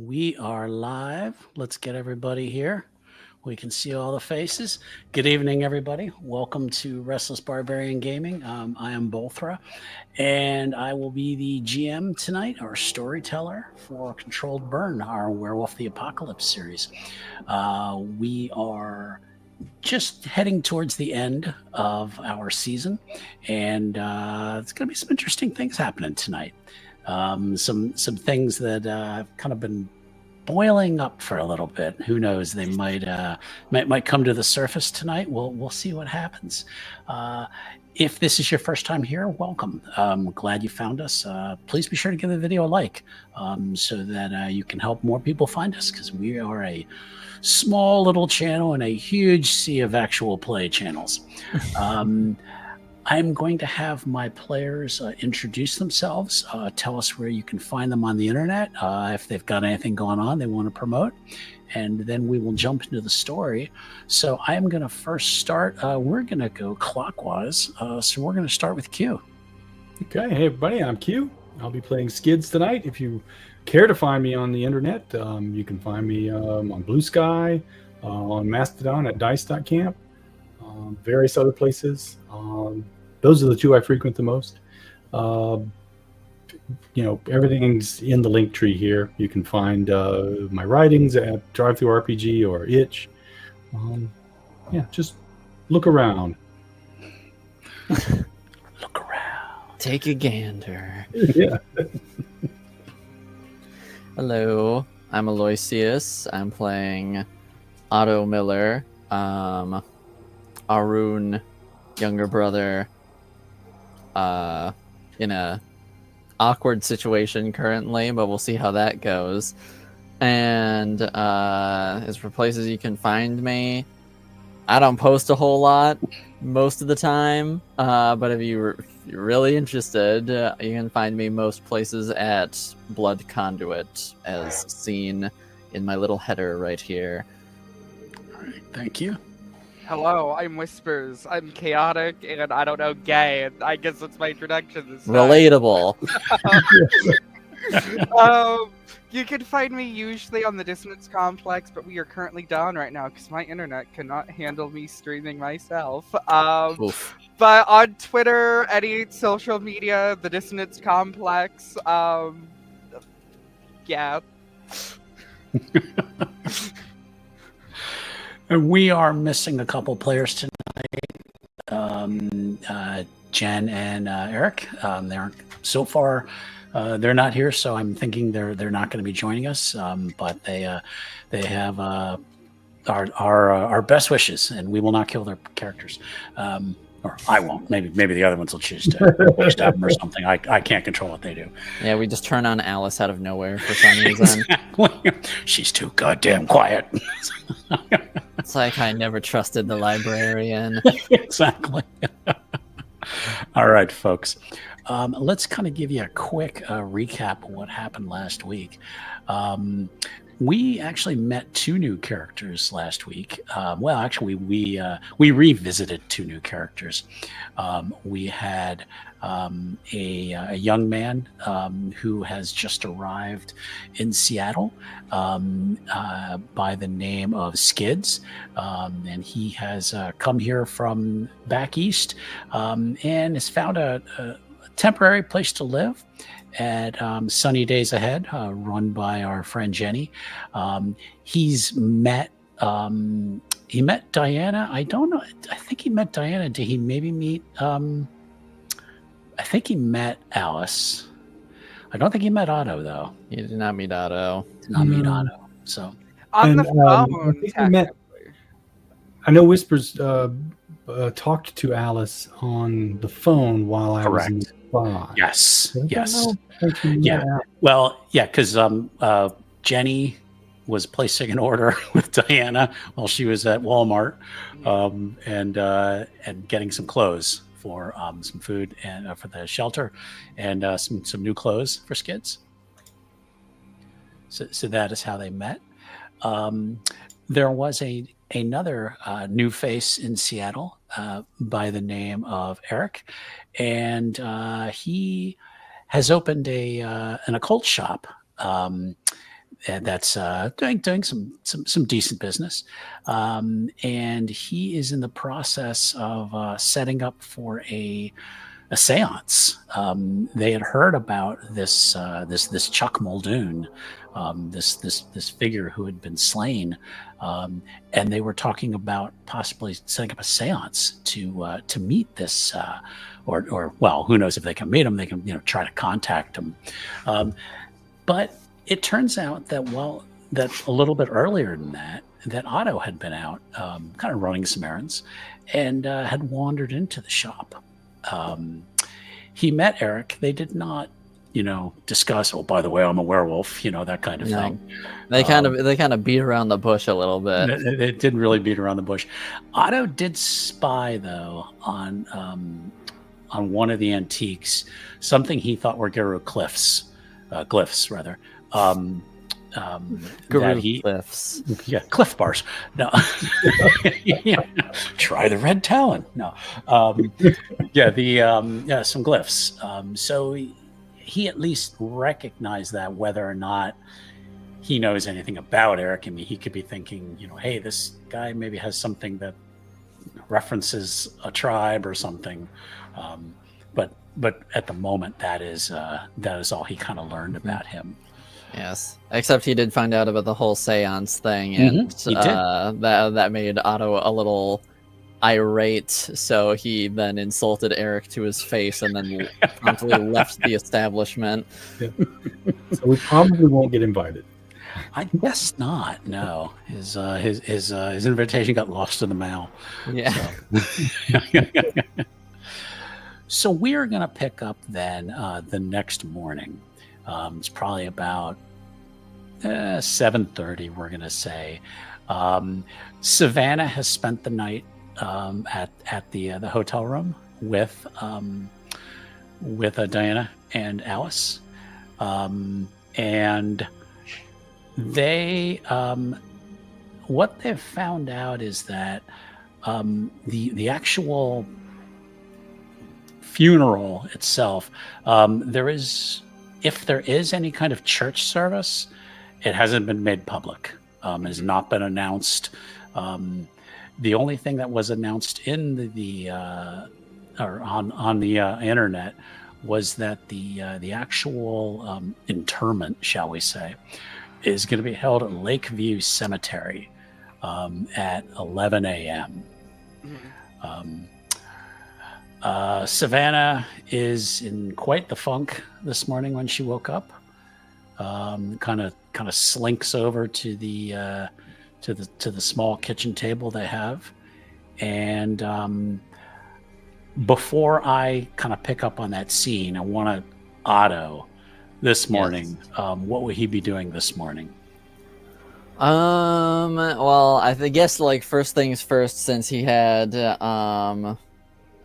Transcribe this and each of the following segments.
We are live. Let's get everybody here. We can see all the faces. Good evening, everybody. Welcome to Restless Barbarian Gaming. I am Bolthra, and I will be the GM tonight, our storyteller for Controlled Burn, our Werewolf the Apocalypse series. We are just heading towards the end of our season, and it's going to be some interesting things happening tonight. Some things that have kind of been boiling up for a little bit. Who knows? They might come to the surface tonight. We'll see what happens. If this is your first time here, welcome. Glad you found us. Please be sure to give the video a like so that you can help more people find us, because we are a small little channel in a huge sea of actual play channels. I'm going to have my players introduce themselves, tell us where you can find them on the internet, if they've got anything going on they want to promote, and then we will jump into the story. So I'm going to first start. We're going to go clockwise, so we're going to start with Q. Okay, hey everybody, I'm Q. I'll be playing Skids tonight. If you care to find me on the internet, you can find me on Blue Sky, on Mastodon at dice.camp, various other places. Those are the two I frequent the most. Everything's in the link tree here. You can find my writings at DriveThruRPG or Itch. Just look around. Look around. Take a gander. Yeah. Hello, I'm Aloysius. I'm playing Otto Miller, Arun, younger brother, in a awkward situation currently, but we'll see how that goes. And as for places you can find me, I don't post a whole lot most of the time, but if you're really interested, you can find me most places at Blood Conduit, as seen in my little header right here. All right, thank you. Hello, I'm Whispers. I'm chaotic and I don't know, gay. And I guess that's my introduction this time. Relatable. You can find me usually on the Dissonance Complex, but we are currently down right now because my internet cannot handle me streaming myself. But on Twitter, any social media, the Dissonance Complex, yeah. We are missing a couple players tonight. Jen and Eric. They aren't so far. They're not here, so I'm thinking they're not going to be joining us. But they have our best wishes, and we will not kill their characters. Or I won't. Maybe the other ones will choose to stab them or something. I can't control what they do. Yeah, we just turn on Alice out of nowhere for some reason. Exactly. She's too goddamn quiet. It's like I never trusted the librarian. Exactly. All right, folks. Let's kind of give you a quick recap of what happened last week. We actually met two new characters last week. Well, actually, we revisited two new characters. We had a young man who has just arrived in Seattle by the name of Skids, and he has come here from back east and has found a temporary place to live at Sunny Days Ahead, run by our friend Jenny. He's met Diana. I don't know. I think he met Diana. Did he maybe meet? I think he met Alice. I don't think he met Otto though. He did not meet Otto. Did not meet Otto. So On the I phone, think I know Whispers talked to Alice on the phone while I was in the spot. yes, yes. Yeah. Well, yeah, because Jenny was placing an order with Diana while she was at Walmart, and getting some clothes for some food and for the shelter, and some new clothes for Skids. So that is how they met. There was another new face in Seattle by the name of Eric, and he has opened an occult shop and that's doing some decent business. And he is in the process of setting up for a seance. They had heard about this Chuck Muldoon, this figure who had been slain, and they were talking about possibly setting up a seance to meet this, or well, who knows if they can meet him? They can try to contact him, but it turns out that that a little bit earlier than that Otto had been out, kind of running some errands, and had wandered into the shop. He met Eric. They did not, discuss, oh, by the way, I'm a werewolf, that kind of thing. They kind of beat around the bush a little bit. It didn't really beat around the bush. Otto did spy, though, on one of the antiques, something he thought were glyphs rather. Glyphs. Yeah, cliff bars. No. Yeah. Try the red talon. No. Some glyphs. So he at least recognized that, whether or not he knows anything about Eric. I mean, he could be thinking, hey, this guy maybe has something that references a tribe or something. But at the moment, that is all he kind of learned about him. Yes, except he did find out about the whole seance thing, and that made Otto a little irate. So he then insulted Eric to his face, and then promptly left the establishment. Yeah. So we probably won't get invited. I guess not. No, his invitation got lost in the mail. Yeah. So, so we're gonna pick up then the next morning. It's probably about 7:30. We're gonna say. Savannah has spent the night at the hotel room with Diana and Alice, and they what they've found out is that the actual funeral itself, if there is any kind of church service, it hasn't been made public. It has not been announced. The only thing that was announced in on the internet was that the actual interment, shall we say, is going to be held at Lakeview Cemetery at 11 a.m. Savannah is in quite the funk this morning when she woke up. Kind of slinks over to the small kitchen table they have, and before I kind of pick up on that scene, I want to Otto this morning. Yes. What would he be doing this morning? Well, I guess like first things first, since he had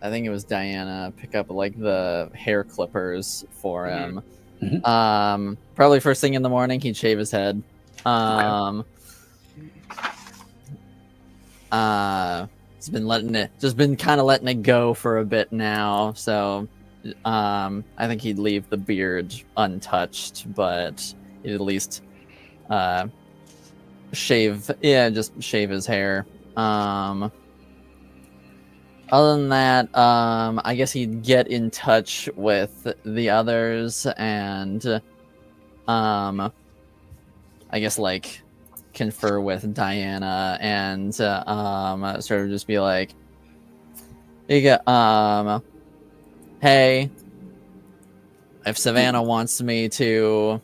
I think it was Diana pick up like the hair clippers for him. Mm-hmm. Probably first thing in the morning, he'd shave his head. Okay. He's been kind of letting it go for a bit now. So, I think he'd leave the beard untouched, but he'd at least, just shave his hair. Other than that, I guess he'd get in touch with the others and, I guess like confer with Diana and sort of just be like, hey, if Savannah wants me to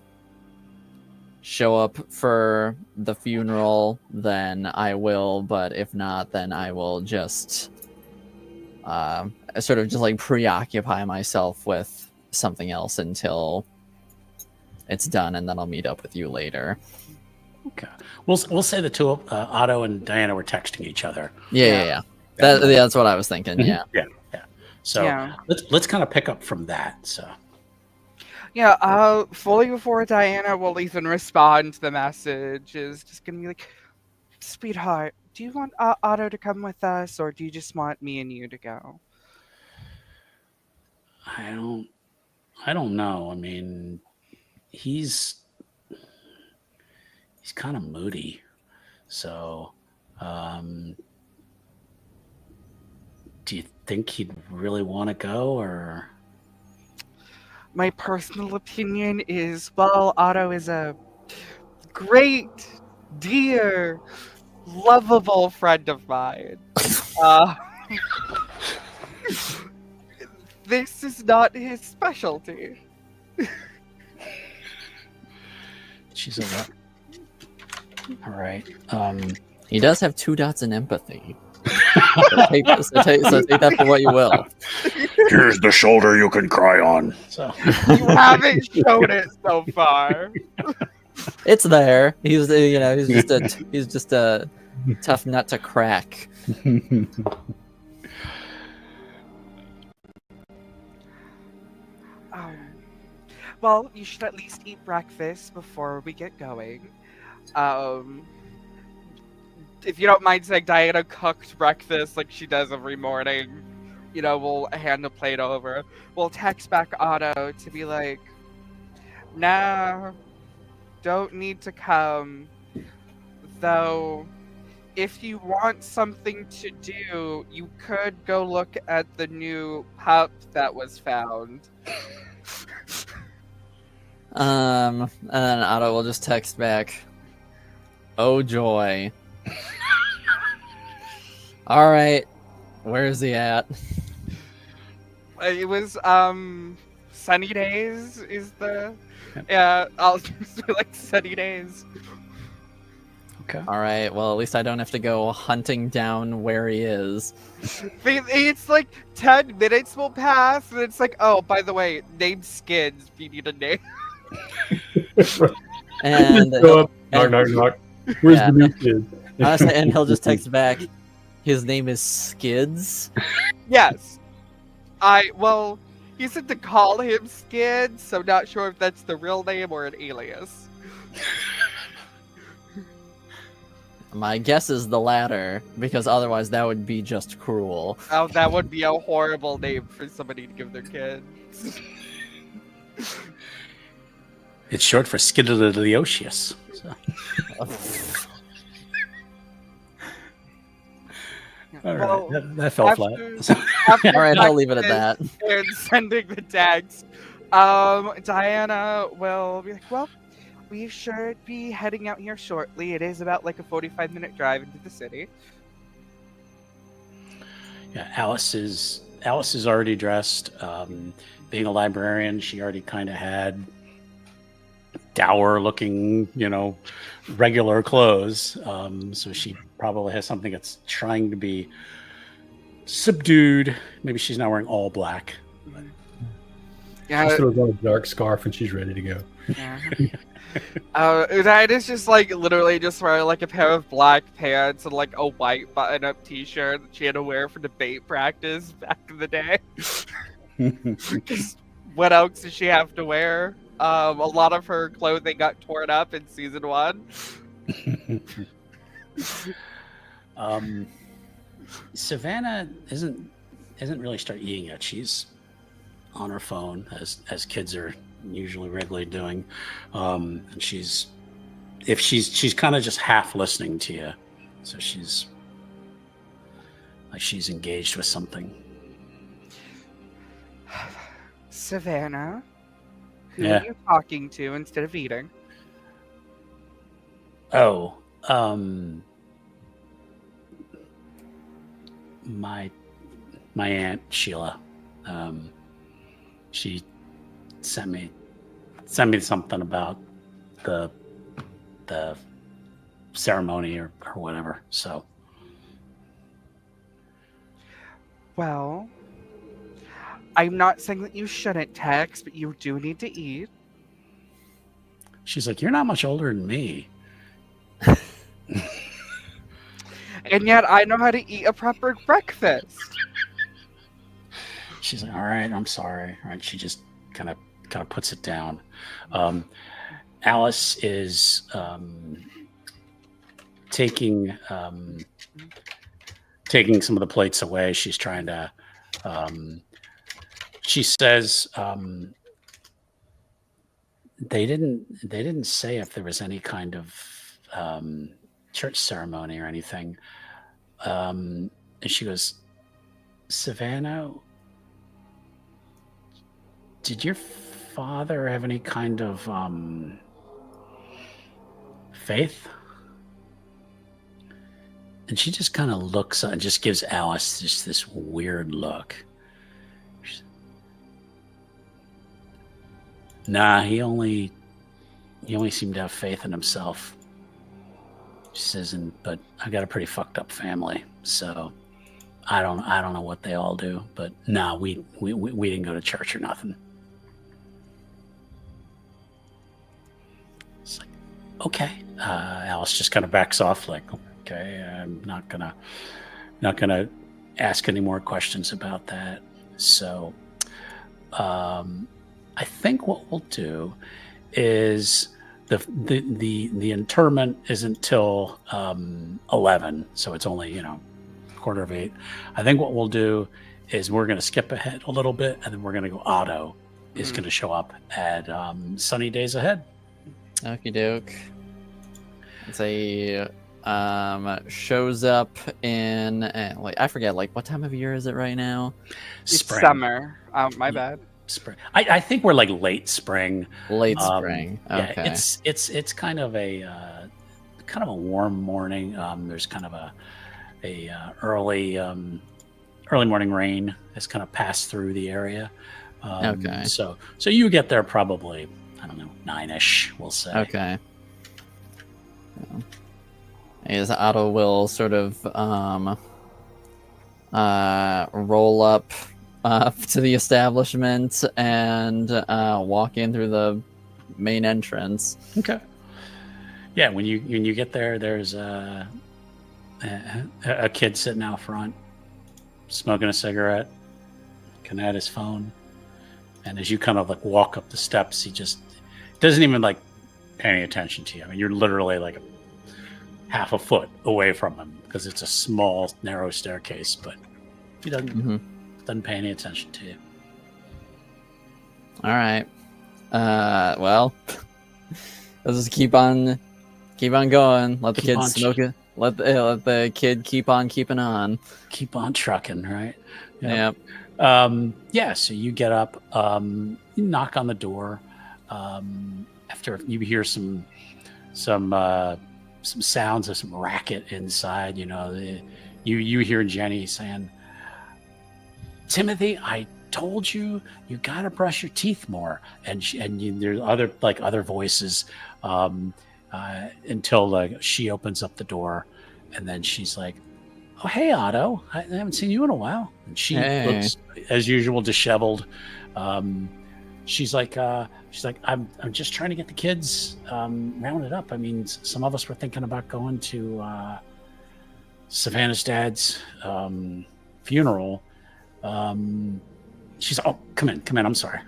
show up for the funeral, then I will, but if not, then I will just sort of just like preoccupy myself with something else until it's done, and then I'll meet up with you later. Okay, we'll say the two, Otto and Diana, were texting each other. Yeah. That's what I was thinking. Mm-hmm. Yeah. So let's kind of pick up from that. So fully before Diana will even respond to the message, is just gonna be like, sweetheart, do you want Otto to come with us, or do you just want me and you to go? I don't know. I mean, he's kind of moody. So, do you think he'd really want to go, or? My personal opinion is, well, Otto is a great, dear, lovable friend of mine. Uh, this is not his specialty. She's a lot. All right. He does have 2 dots in empathy. So take that for what you will. Here's the shoulder you can cry on. So You haven't shown it so far. It's there. He's just a tough nut to crack. Well, you should at least eat breakfast before we get going. If you don't mind saying, Diana cooked breakfast like she does every morning. You know, we'll hand the plate over. We'll text back Otto to be like, nah, don't need to come. Though, if you want something to do, you could go look at the new pup that was found. And then Otto will just text back, "Oh joy." All right, where is he at? It was Sunny Days is the I'll just be like Sunny Days. okay. All right, well, at least I don't have to go hunting down where he is. It's like 10 minutes will pass, and it's like, oh, by the way, name Skids. We need a name. And Go up, knock, knock. Where's the new kid? honestly, and he'll just text back, his name is Skids. Yes. He said to call him Skids, so not sure if that's the real name or an alias. My guess is the latter, because otherwise that would be just cruel. Oh, that would be a horrible name for somebody to give their kids. It's short for Skidaliliocious. So. All right, Well, that fell flat. After All right, I'll leave it at that. And sending the text, Diana will be like, well, we should be heading out here shortly. It is about like a 45-minute drive into the city. Yeah, Alice is already dressed. Being a librarian, she already kind of had dour-looking, regular clothes. So she probably has something that's trying to be subdued. Maybe she's not wearing all black. She throws on a dark scarf and she's ready to go. That is just like literally just wearing like a pair of black pants and like a white button-up T-shirt that she had to wear for debate practice back in the day. What else does she have to wear? A lot of her clothing got torn up in season 1. Savannah isn't really start eating yet. She's on her phone as kids are usually regularly doing, and she's kind of just half listening to you, so she's engaged with something. Savannah, who Yeah. are you talking to instead of eating? Oh, my aunt Sheila, she sent me something about the ceremony or whatever. So, Well, I'm not saying that you shouldn't text, but you do need to eat. she's like, "You're not much older than me." And yet I know how to eat a proper breakfast. She's like, "All right, I'm sorry." All right, she just kind of puts it down. Alice is taking some of the plates away. She's trying to. She says they didn't say if there was any kind of church ceremony or anything. And she goes, Savannah, did your father have any kind of faith? And she just kind of looks and just gives Alice just this weird look. Nah, he only seemed to have faith in himself. She says, but I got a pretty fucked up family, so I don't know what they all do, but nah, we didn't go to church or nothing. It's like, okay. Alice just kind of backs off, like, okay, I'm not gonna ask any more questions about that. So, I think what we'll do is the interment isn't till 11, so it's only 8:15. I think what we'll do is we're going to skip ahead a little bit, and then we're going to go. Otto is going to show up at Sunny Days Ahead. Okie doke. It's shows up in I forget what time of year is it right now? It's Spring. summer. My bad. Spring. I think we're like late spring. Late spring. Okay. Yeah, it's kind of a warm morning. There's kind of a early morning rain has kind of passed through the area. Okay. So you get there probably, I don't know, 9-ish, we'll say. Okay. As Otto will sort of roll up to the establishment and walk in through the main entrance. Okay. Yeah, when you get there, there's a kid sitting out front, smoking a cigarette, looking at his phone, and as you kind of walk up the steps, he just doesn't even pay any attention to you. I mean, you're literally half a foot away from him because it's a small, narrow staircase, but he doesn't pay any attention to you. All right. Well, let's just keep on going. Let the kid smoke it. Let the kid keep on keeping on. Keep on trucking, right? Yep. Yeah. So you get up, you knock on the door. After you hear some sounds of some racket inside, you hear Jenny saying, Timothy, I told you gotta brush your teeth more, and there's other voices until she opens up the door, and then she's like, oh hey Otto, I haven't seen you in a while, and she looks as usual disheveled. She's like I'm just trying to get the kids rounded up. I mean, some of us were thinking about going to Savannah's dad's funeral. She's come in. I'm sorry.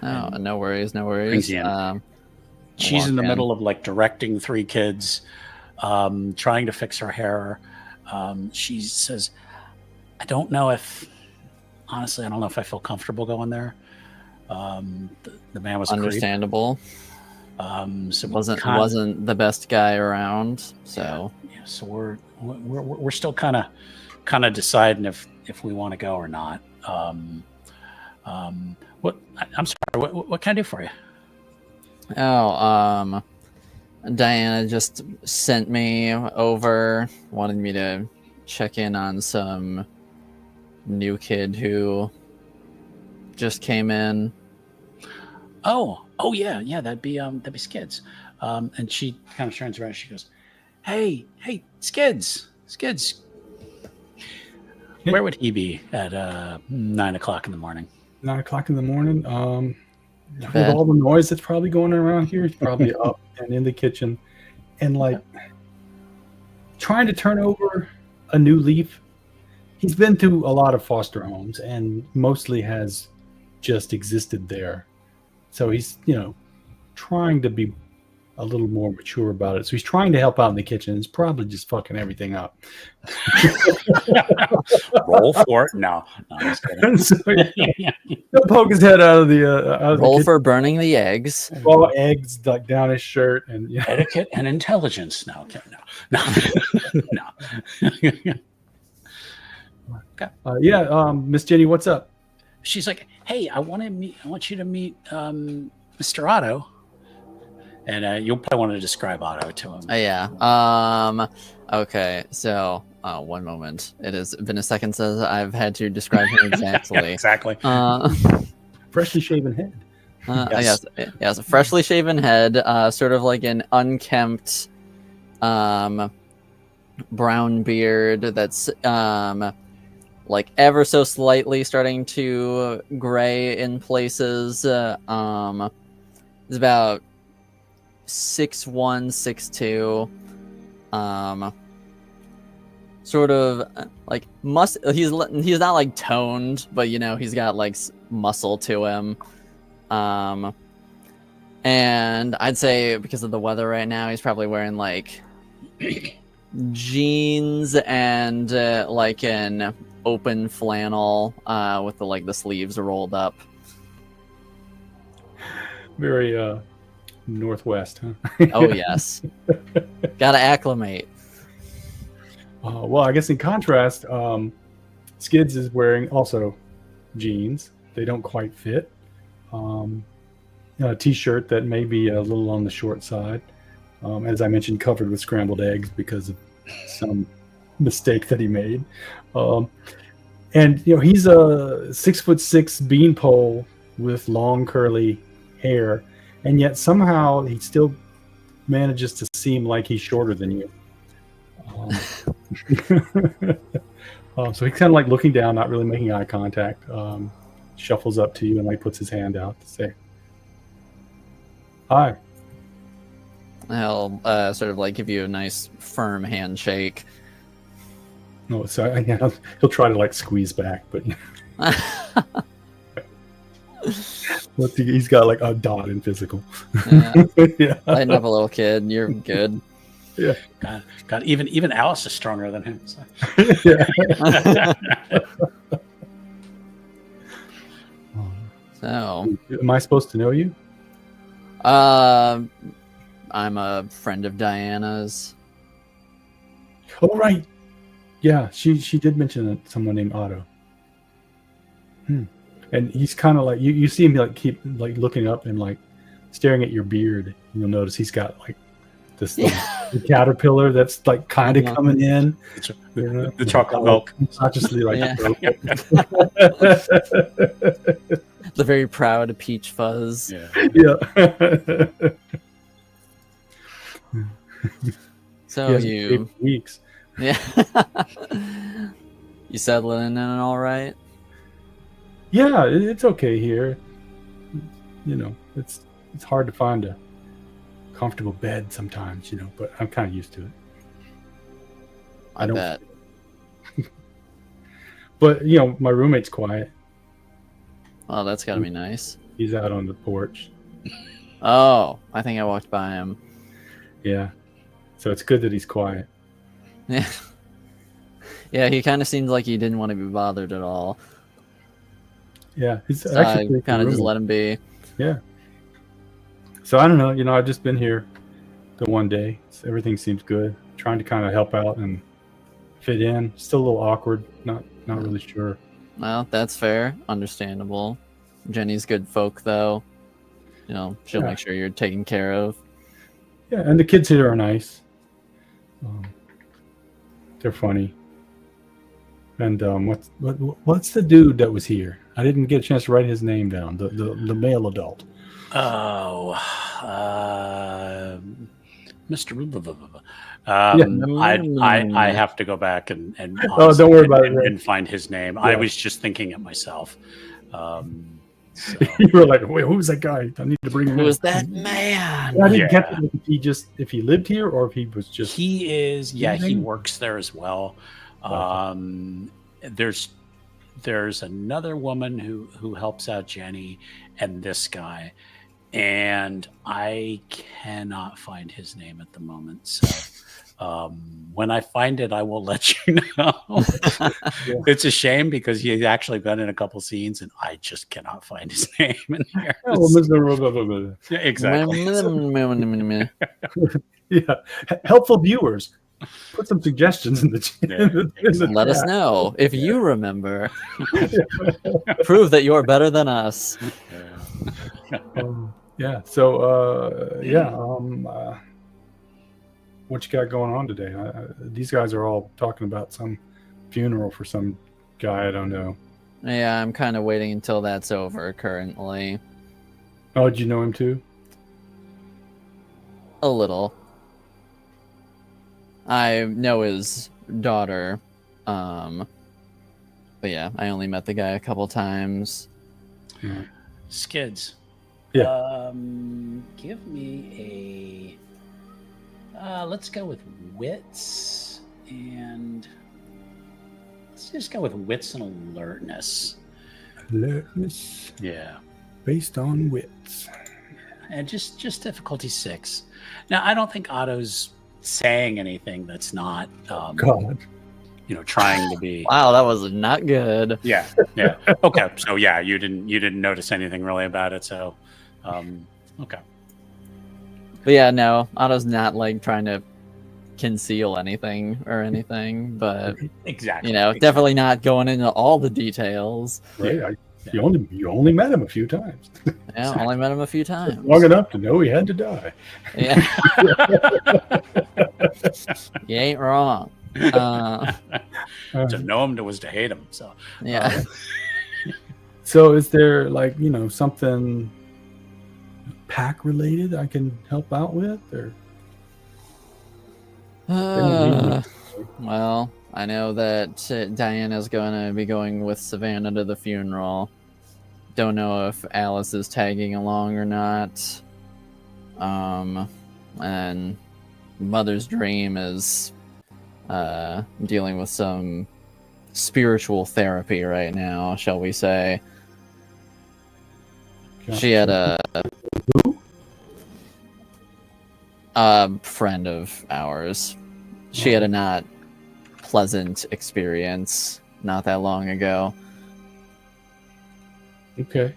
Oh, no worries. Brings you in. She's in the middle of directing 3 kids, trying to fix her hair. She says, I don't know if I feel comfortable going there. The man was understandable. So wasn't the best guy around. So yeah, so we're still kind of deciding if we want to go or not. What I'm sorry. What can I do for you? Oh, Diana just sent me over, wanted me to check in on some new kid who just came in. Oh yeah, that'd be Skids. And she kind of turns around and she goes, Hey, Skids. Where would he be at 9 o'clock in the morning? 9 o'clock in the morning. With all the noise that's probably going around here, he's probably up and in the kitchen, and trying to turn over a new leaf. He's been to a lot of foster homes and mostly has just existed there. So he's, trying to be a little more mature about it. So he's trying to help out in the kitchen. It's probably just fucking everything up. Roll for it. No, I'm just kidding. So he'll poke his head out of the Roll kitchen, for burning the eggs. swallow eggs like down his shirt, and Etiquette and intelligence. No, okay, no. Okay. Miss Jenny, what's up? She's like, hey, I want you to meet Mr. Otto. And you'll probably want to describe Otto to him. Yeah. Okay. So, one moment. It has been a second since I've had to describe him exactly. Yeah, exactly. Freshly shaven head. Yes. A freshly shaven head, sort of like an unkempt, brown beard that's like ever so slightly starting to gray in places. Is about 6'1", 6'2", sort of like he's not like toned, but he's got like muscle to him. And I'd say because of the weather right now, he's probably wearing like jeans and like an open flannel with the sleeves rolled up. Very Northwest, huh? Oh yes. Gotta acclimate. Well, I guess in contrast, Skids is wearing also jeans. They don't quite fit. A t-shirt that may be a little on the short side. As I mentioned, covered with scrambled eggs because of some mistake that he made. And he's a 6'6" beanpole with long curly hair, and yet somehow he still manages to seem like he's shorter than you. So he's kind of like looking down, not really making eye contact. Shuffles up to you and puts his hand out to say, "Hi." He'll sort of give you a nice firm handshake. No, so he'll try to squeeze back, but he's got a dot in physical. Yeah. Lighten up a little kid. You're good. Yeah. God, even Alice is stronger than him. So. So, am I supposed to know you? I'm a friend of Diana's. Oh, right. Yeah, she did mention someone named Otto. And he's kind of you see him keep looking up and staring at your beard. You'll notice he's got this the caterpillar that's kind of coming in. The chocolate milk. Consciously The very proud peach fuzz. Yeah. So you 8 weeks. Yeah. You settling in all right? Yeah, it's okay here. It's hard to find a comfortable bed sometimes, but I'm kind of used to it. I bet. But my roommate's quiet. Oh, that's gotta be nice. He's out on the porch. Oh, I think I walked by him. Yeah. So it's good that he's quiet. Yeah. Yeah, he kind of seemed like he didn't want to be bothered at all. Yeah, he's So actually I kind of just let him be. Yeah. So I don't know. I've just been here the one day. So everything seems good. Trying to kind of help out and fit in. Still a little awkward. Not really sure. Well, that's fair. Understandable. Jenny's good folk, though. She'll make sure you're taken care of. Yeah, and the kids here are nice. They're funny. And what's the dude that was here? I didn't get a chance to write his name down. The male adult. Oh, Mr. I have to go back and don't worry about it. And find his name. Yeah. I was just thinking it myself. You were like, wait, who was that guy? I need to bring him in. Who was that man? I didn't get if he lived here or if he was just. He is. Yeah, he works there as well. There's another woman who helps out Jenny and this guy, and I cannot find his name at the moment. So when I find it, I will let you know. It's a shame because he's actually been in a couple scenes, and I just cannot find his name in here. Yeah, exactly. Yeah, helpful viewers, put some suggestions in the. Let us know if you remember. Prove that you're better than us. Yeah. So what you got going on today? These guys are all talking about some funeral for some guy I don't know. Yeah, I'm kind of waiting until that's over currently. Oh, did you know him too? A little. I know his daughter. But yeah, I only met the guy a couple times. Yeah. Skids. Yeah. Give me a. Let's go with wits, and let's just go with wits and alertness. Alertness. Yeah. Based on wits. And just difficulty 6. Now, I don't think Otto's saying anything that's not God. Trying to be. Wow, that was not good. Yeah. Okay. So yeah, you didn't notice anything really about it. So okay. But yeah, no, Otto's not like trying to conceal anything or anything, but Exactly. definitely not going into all the details. Right. Yeah. You only met him a few times. Yeah, only met him a few times. Long enough to know he had to die. Yeah. You ain't wrong. To know him was to hate him. So Yeah. So is there something pack related I can help out with, or? Well, I know that Diana's going to be going with Savannah to the funeral. Don't know if Alice is tagging along or not. And Mother's Dream is dealing with some spiritual therapy right now, shall we say. She had a friend of ours. She had a not pleasant experience not that long ago. Okay.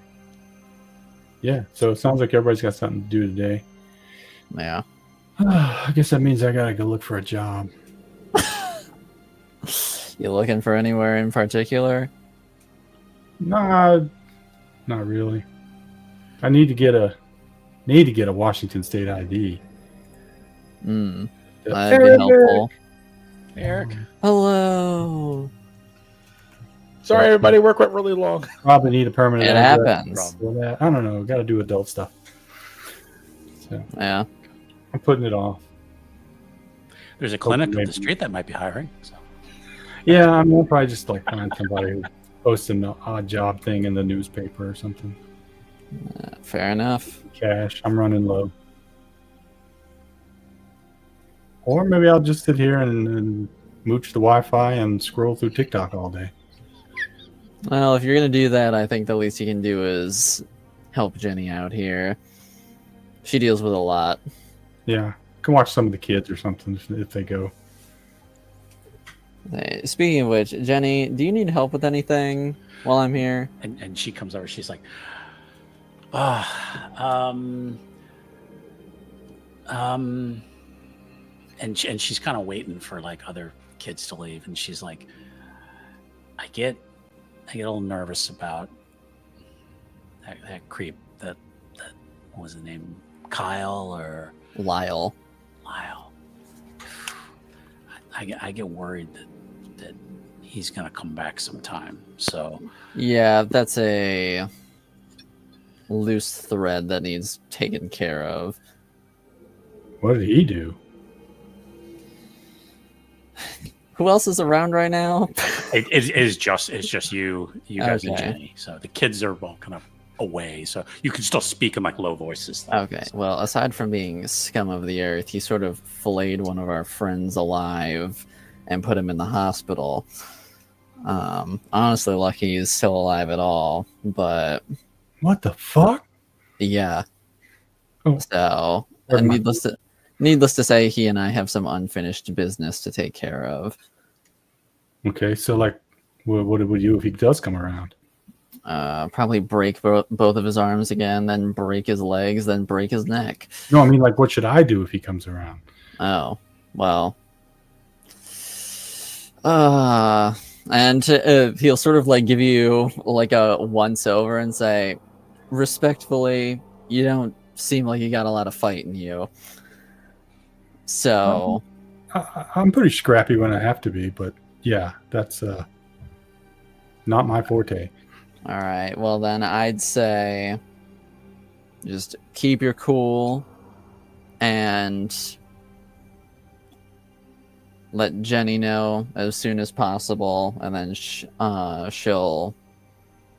Yeah, so it sounds like everybody's got something to do today. Yeah. I guess that means I gotta go look for a job. You looking for anywhere in particular? Nah, not really. I need to get a Washington State ID. That'd be helpful. Eric. Hello. Sorry, everybody. Work went really long. Probably need a permanent It address happens. for that. I don't know. Got to do adult stuff. So Yeah. I'm putting it off. There's a clinic up Maybe. the street that might be hiring. So. Yeah, I'm gonna probably just find somebody who posts an odd job thing in the newspaper or something. Fair enough. Cash. I'm running low. Or maybe I'll just sit here and mooch the Wi-Fi and scroll through TikTok all day. Well, if you're gonna do that, I think the least you can do is help Jenny out here. She deals with a lot. Yeah, can watch some of the kids or something if they go. Hey, speaking of which, Jenny, do you need help with anything while I'm here? And she comes over. She's like, and she's kind of waiting for other kids to leave, and she's like, I get a little nervous about that creep. That what was the name? Kyle or Lyle. I get worried that he's gonna come back sometime. So Yeah, that's a loose thread that needs taken care of. What did he do? Who else is around right now? it's just you guys and Okay. Jenny. So the kids are all kind of away, so you can still speak in low voices. Okay, well, aside from being scum of the earth, he sort of filleted one of our friends alive and put him in the hospital. Honestly, lucky he's still alive at all, but What the fuck? yeah. Oh. So, Pardon my- needless to say, he and I have some unfinished business to take care of. Okay, so like, what would we do if he does come around? Probably break both of his arms again, then break his legs, then break his neck. No, I mean, like, what should I do if he comes around? Oh, well. And he'll sort of like give you like a once over and say, respectfully, you don't seem like you got a lot of fight in you. So I'm pretty scrappy when I have to be, but yeah, that's not my forte. all right, well then I'd say just keep your cool and let Jenny know as soon as possible, and then she'll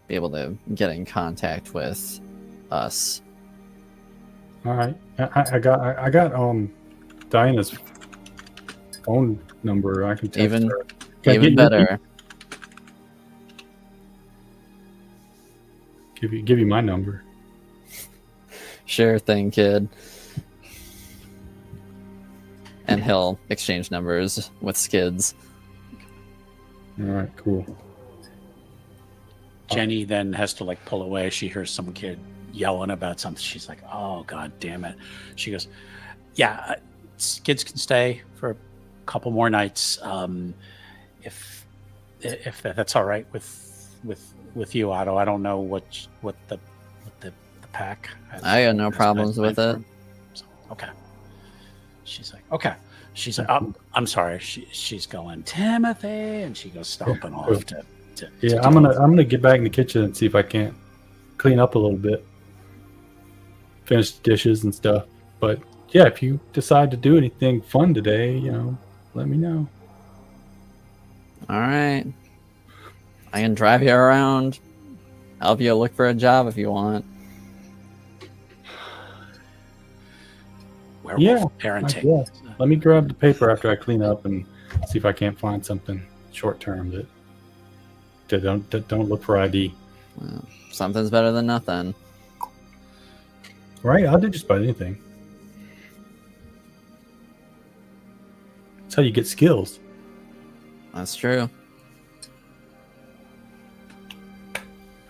be able to get in contact with us. All right, I got Diana's phone number. I can text Even her. Can I even get better. Give you my number. Sure thing, kid. And he'll exchange numbers with Skids. All right, cool. Jenny then has to like pull away. She hears some kid yelling about something. She's like, "Oh God damn it!" She goes, "Yeah, kids can stay for a couple more nights, if that's all right with you, Otto. I don't know what the pack. I got no problems with it. So, okay." She's like, "Okay." She's like, I'm sorry." She's going, "Timothy," and she goes stomping off to Yeah, I'm gonna get back in the kitchen and see if I can't clean up a little bit, finish the dishes and stuff. But yeah, if you decide to do anything fun today, let me know. All right. I can drive you around, help you look for a job if you want. Werewolf Yeah, parenting. Yeah. Let me grab the paper after I clean up and see if I can't find something short term that don't look for ID. Well, something's better than nothing. Right? I'll do just about anything. That's how you get skills. That's true.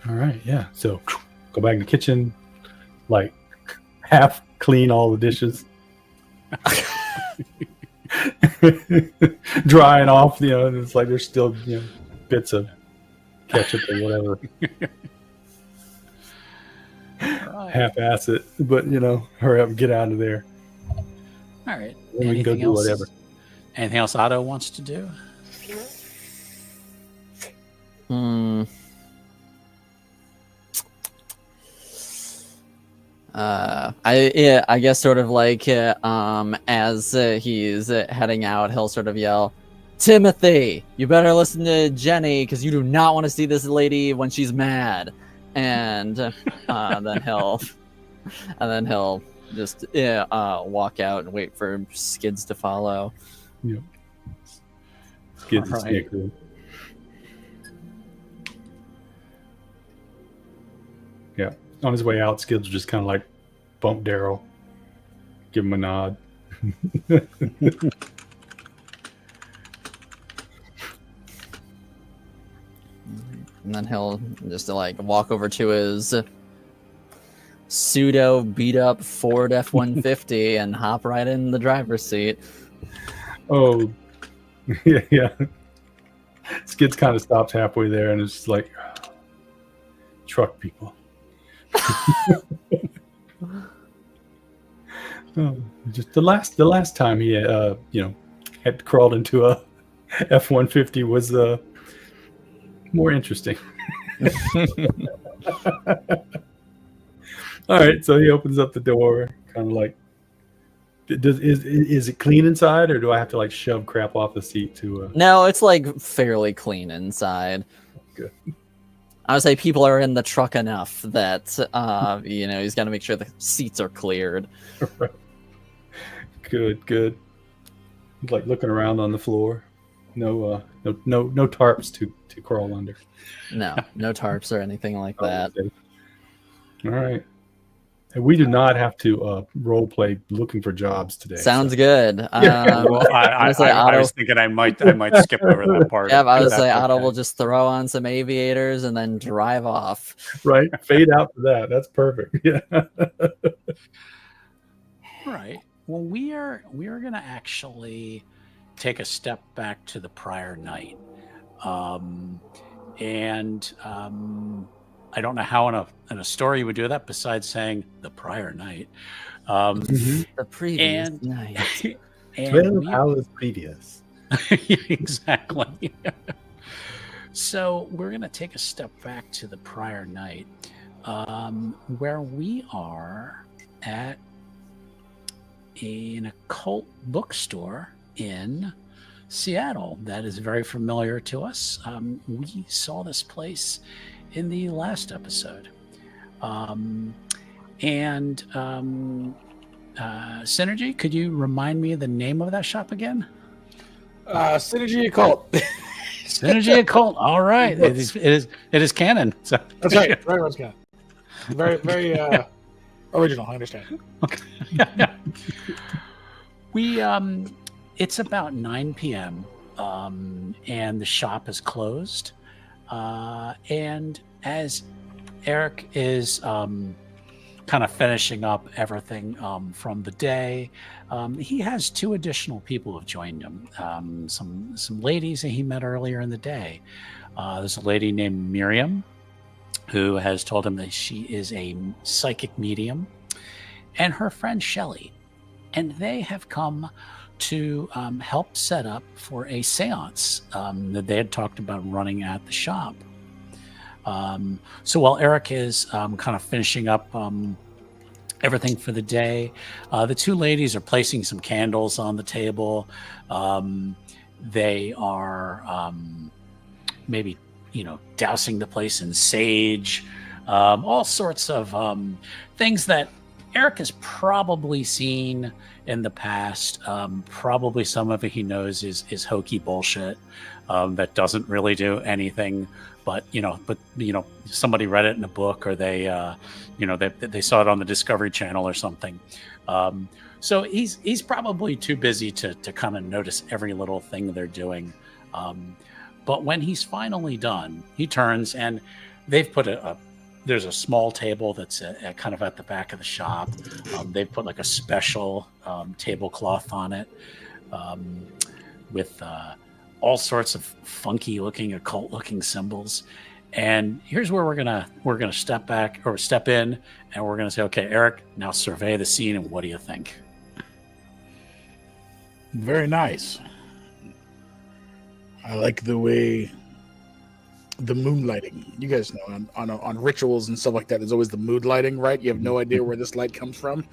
All right, yeah. So go back in the kitchen, like half clean all the dishes. Drying off, it's like there's still bits of ketchup or whatever. Half-ass it, but hurry up and get out of there. All right. Then we can go do whatever. Anything else Otto wants to do? I guess sort of like as he's heading out, he'll sort of yell, "Timothy, you better listen to Jenny because you do not want to see this lady when she's mad." And then he'll just walk out and wait for Skids to follow. Yep. Skids All and right. Snicker. Yeah. On his way out, Skids will just kind of like bump Daryl, give him a nod. And then he'll just like walk over to his pseudo beat up Ford F-150 and hop right in the driver's seat. Oh, yeah. Skids kind of stops halfway there and is just like, truck people. Oh, just the last time he had crawled into a F-150 was more interesting. All right, so he opens up the door, kind of like, is it clean inside, or do I have to like shove crap off the seat to? No, it's like fairly clean inside. Good. I would say people are in the truck enough that he's got to make sure the seats are cleared. Good. Like looking around on the floor. No tarps to crawl under. No tarps or anything like that. All right. And we do not have to role play looking for jobs today. Sounds so. good. Well, I was thinking I might skip over that part. Yeah, I would That's say Otto okay. will just throw on some aviators and then drive off. Right, fade out to that. That's perfect. Yeah. Right. Well, we are going to actually take a step back to the prior night, and I don't know how in a story you would do that besides saying the prior night. The previous And- night. And 12 we- hours previous. exactly. So we're going to take a step back to the prior night, where we are at an occult bookstore in Seattle that is very familiar to us. We saw this place in the last episode. Synergy, could you remind me of the name of that shop again? Synergy Occult. Synergy Occult. All right, it is canon. So. That's right. Very much canon. Very original. I understand. We it's about 9 p.m. And the shop is closed. And as Eric is kind of finishing up everything from the day, he has two additional people who have joined him. Some ladies that he met earlier in the day. There's a lady named Miriam who has told him that she is a psychic medium, and her friend Shelley. And they have come to help set up for a seance that they had talked about running at the shop. So while Eric is kind of finishing up everything for the day, the two ladies are placing some candles on the table. They are maybe, dousing the place in sage, all sorts of things that Eric has probably seen in the past. Probably some of it he knows is hokey bullshit that doesn't really do anything. But somebody read it in a book, or they saw it on the Discovery Channel or something. So he's probably too busy to kind of notice every little thing they're doing. But when he's finally done, he turns and they've put there's a small table that's kind of at the back of the shop. They've put like a special tablecloth on it with all sorts of funky looking, occult looking symbols. And here's where we're gonna step in, and we're gonna say, okay, Eric, now survey the scene, and what do you think? Very nice. I like the way the moonlighting. You guys know on rituals and stuff like that, there's always the mood lighting, right? You have no idea where this light comes from.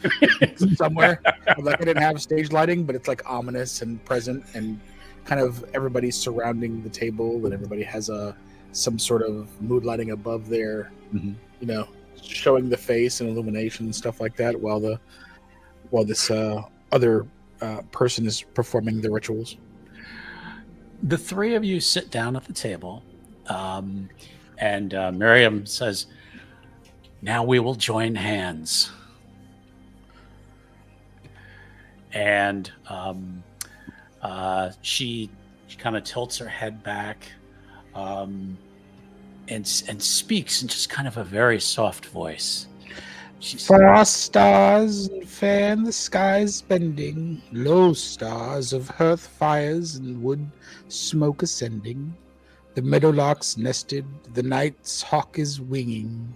Somewhere. Like I didn't have stage lighting, but it's like ominous and present, and kind of everybody's surrounding the table, and everybody has some sort of mood lighting above there, showing the face and illumination and stuff like that, while this other person is performing the rituals. The three of you sit down at the table, and Miriam says, "Now we will join hands." And she kind of tilts her head back, and speaks in just kind of a very soft voice. She says, Frost stars and fair in the skies bending, low stars of hearth fires and wood smoke ascending. The meadowlark's nested, the night's hawk is winging.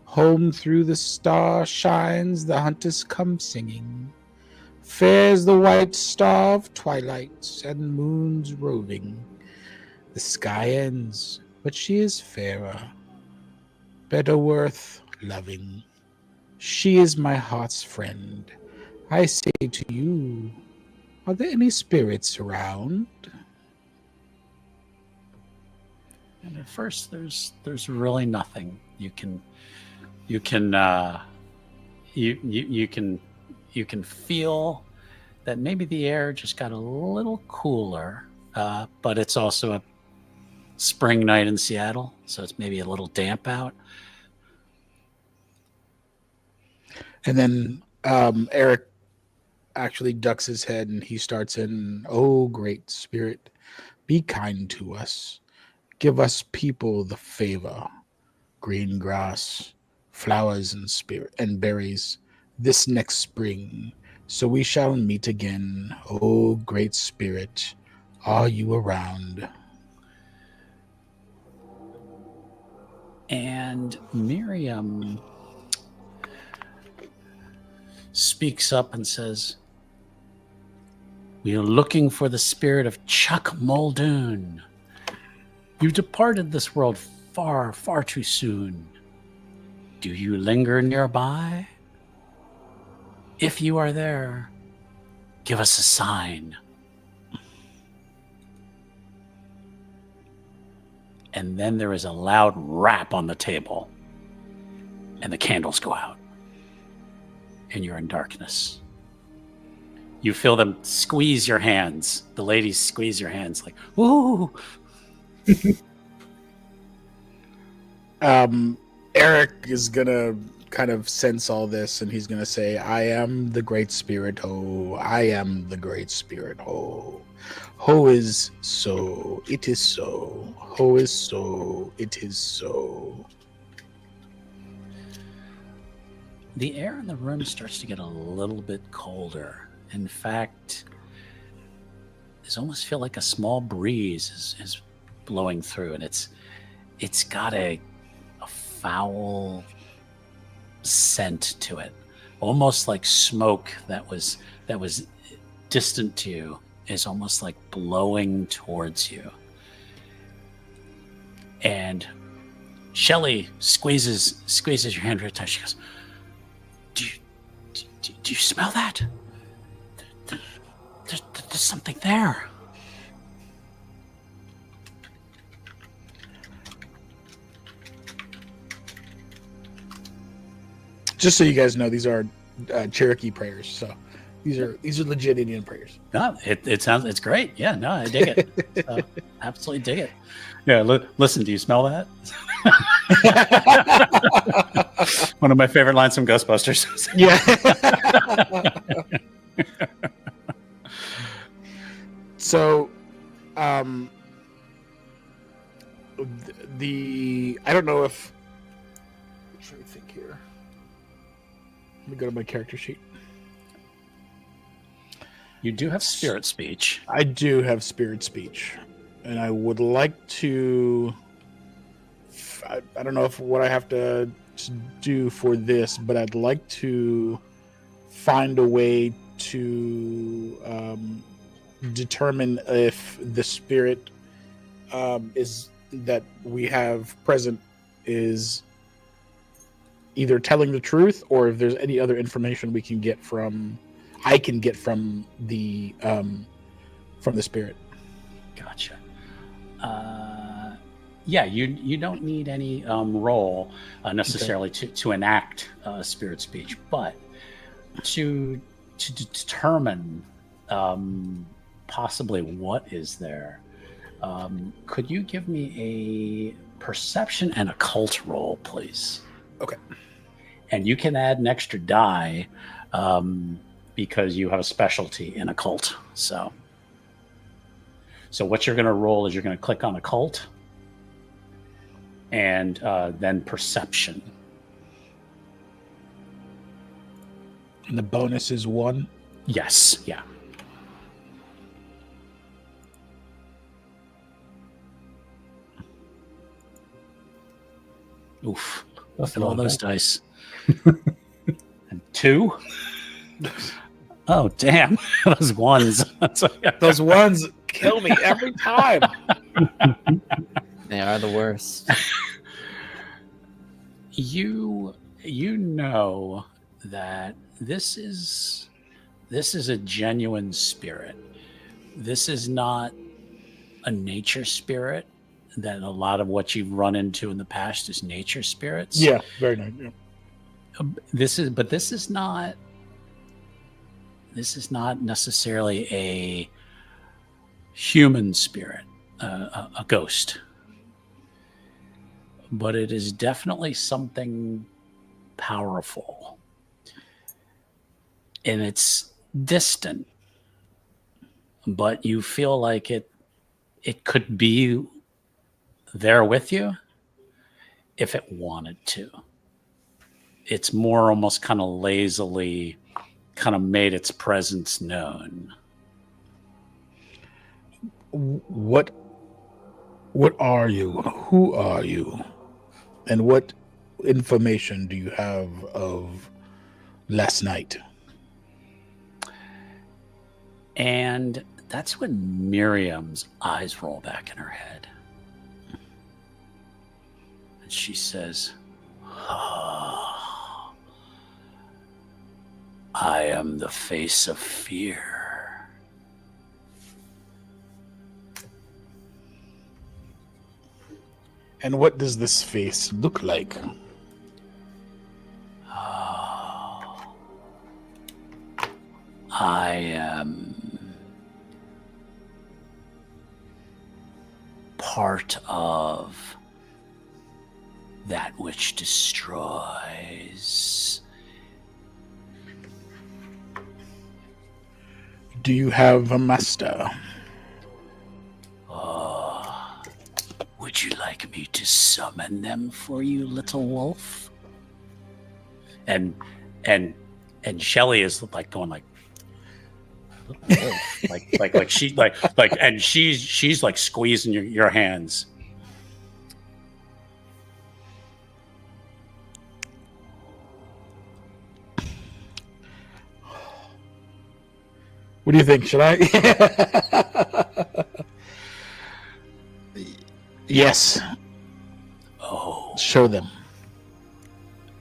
Home through the star shines, the hunters come singing. Fair's the white star of twilight and moon's roving. The sky ends, but she is fairer, better worth loving. She is my heart's friend. I say to you, are there any spirits around? and at first, there's really nothing. You can feel that maybe the air just got a little cooler, but it's also a spring night in Seattle, so it's maybe a little damp out. And then Eric actually ducks his head and he starts in, "Oh, great spirit, be kind to us. Give us people the favor. Green grass, flowers and spirit and berries this next spring, so we shall meet again. Oh, great spirit, are you around?" And Miriam speaks up and says, "We are looking for the spirit of Chuck Muldoon. You departed this world far, far too soon. Do you linger nearby? If you are there, give us a sign." And then there is a loud rap on the table, and the candles go out, and you're in darkness. You feel them squeeze your hands. The ladies squeeze your hands like, "Ooh." Eric is gonna kind of sense all this, and he's gonna say, "I am the great spirit. Oh, I am the great spirit. Oh, ho is so. It is so. Ho is so. It is so." The air in the room starts to get a little bit colder. In fact, there's almost feel like a small breeze is blowing through, and it's got a foul scent to it, almost like smoke that was distant to you is almost like blowing towards you. And Shelly squeezes your hand very tight. She goes, Do you smell that? There's something there." Just so you guys know, these are Cherokee prayers. So these are legit Indian prayers. No, it's great. Yeah, no, I dig it. Absolutely dig it. Yeah, listen, do you smell that? One of my favorite lines from Ghostbusters. Yeah. So, I don't know if. I'm trying to think here. Let me go to my character sheet. You do have spirit speech. I do have spirit speech, and I would like to. I don't know if what I have to do for this, but I'd like to find a way to determine if the spirit is that we have present is either telling the truth, or if there's any other information we can get from the spirit. Gotcha. Yeah, you don't need any role necessarily to enact spirit speech, but to determine possibly what is there. Could you give me a perception and occult roll, please? Okay. And you can add an extra die because you have a specialty in occult. So what you're going to roll is you're going to click on occult and then perception. And the bonus is 1? Yes. Yeah. Oof. Look at all those dice. And 2? Oh, damn. Those ones. Those ones kill me every time. They are the worst. You know that this is a genuine spirit. This is not a nature spirit. That a lot of what you've run into in the past is nature spirits. Yeah, very nice. Yeah. This is not necessarily a human spirit, a ghost, but it is definitely something powerful. and it's distant, but you feel like it could be there with you if it wanted to. It's more almost kind of lazily kind of made its presence known. What are you? Who are you? And what information do you have of last night? And that's when Miriam's eyes roll back in her head. And she says, oh, I am the face of fear. And what does this face look like? Oh, I am part of that which destroys. Do you have a master? Oh, would you like me to summon them for you, little wolf? And Shelly is like going like, little wolf, like she like, and she's like squeezing your hands. What do you think? Should I? Yes. Oh, Show them.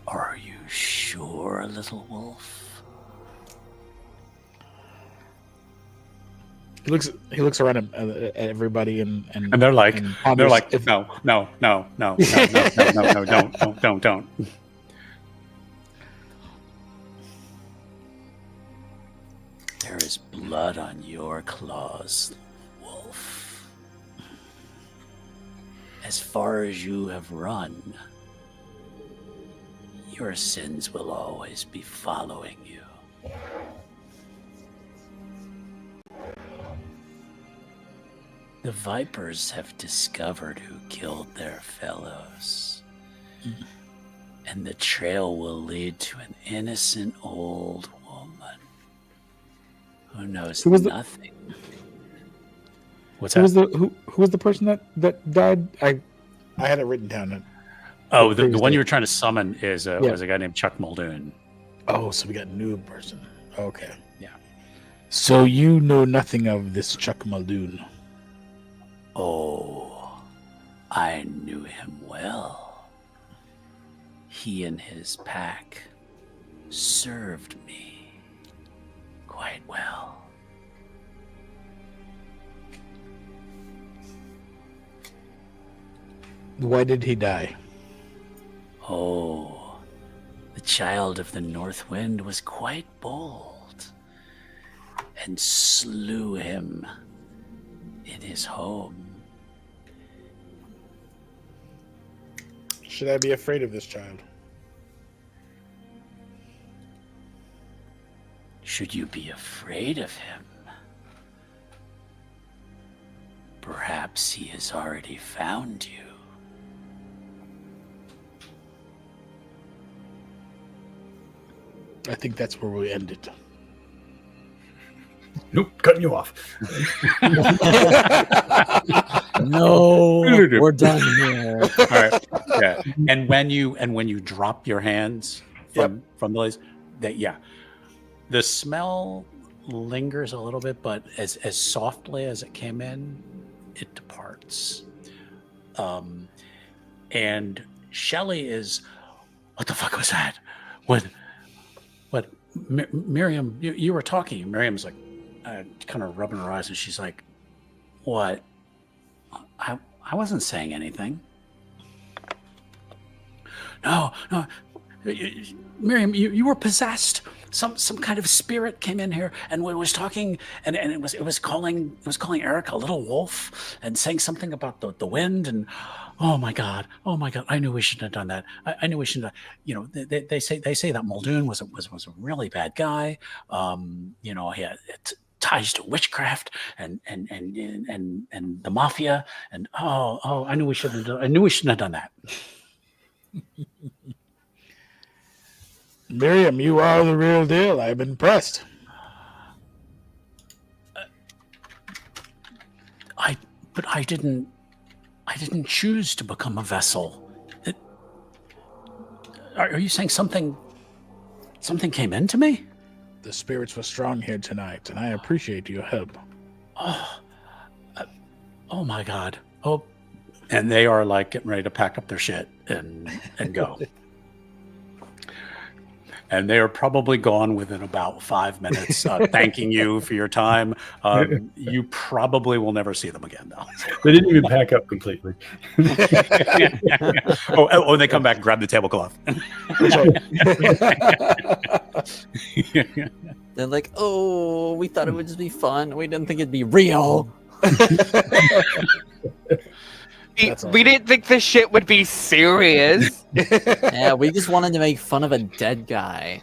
are you sure, little wolf? He looks around at everybody and they're like, ponders no, if- don't. There is blood on your claws, wolf. As far as you have run, your sins will always be following you. The vipers have discovered who killed their fellows, and the trail will lead to an innocent old woman who knows Who was the- nothing. What's Who that? was the person that died? I had it written down. Oh, the previous one day. you were trying to summon is Yeah. was a guy named Chuck Muldoon. Oh, so we got a new person. Okay. Yeah. So you know nothing of this Chuck Muldoon. Oh, I knew him well. He and his pack served me quite well. Why did he die? Oh, the child of the North Wind was quite bold and slew him in his home. Should I be afraid of this child? Should you be afraid of him? Perhaps he has already found you. I think that's where we end it. Nope, cutting you off. No, we're done here. All right. Yeah. And when you drop your hands from the lilies, the smell lingers a little bit, but as softly as it came in, it departs. And Shelly is, what the fuck was that? What Miriam, you were talking. Miriam's like kind of rubbing her eyes, and she's like, what? I wasn't saying anything. No, Miriam, you were possessed. Some kind of spirit came in here and was talking, and it was calling Eric a little wolf and saying something about the wind. And oh my god, I knew we shouldn't have done that. I knew we shouldn't have. You know, they say that Muldoon was a really bad guy. You know, he had ties to witchcraft and the mafia. And I knew we shouldn't have done that. Miriam, you are the real deal. I'm impressed. But I didn't choose to become a vessel. Are you saying something came into me? The spirits were strong here tonight, and I appreciate your help. Oh my god. And they are like getting ready to pack up their shit and go. And they are probably gone within about 5 minutes, thanking you for your time. You probably will never see them again, though. They didn't even pack up completely. Oh, they come back and grab the tablecloth. They're like, oh, we thought it would just be fun. We didn't think it'd be real. We didn't think this shit would be serious. Yeah, we just wanted to make fun of a dead guy.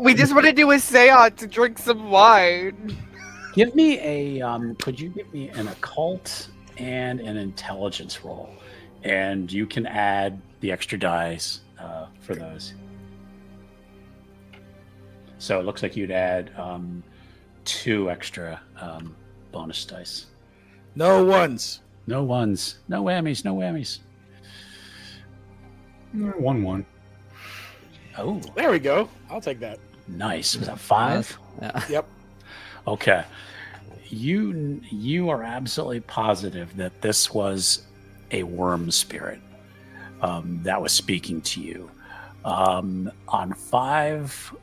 We just want to do a seance to drink some wine. Give me could you give me an occult and an intelligence roll? And you can add the extra dice for those. So it looks like you'd add 2 extra bonus dice. No ones. No ones. No whammies. 1-1. Oh, There we go. I'll take that. nice. Was that 5? Yeah. Yep. Okay. You are absolutely positive that this was a worm spirit that was speaking to you. On 5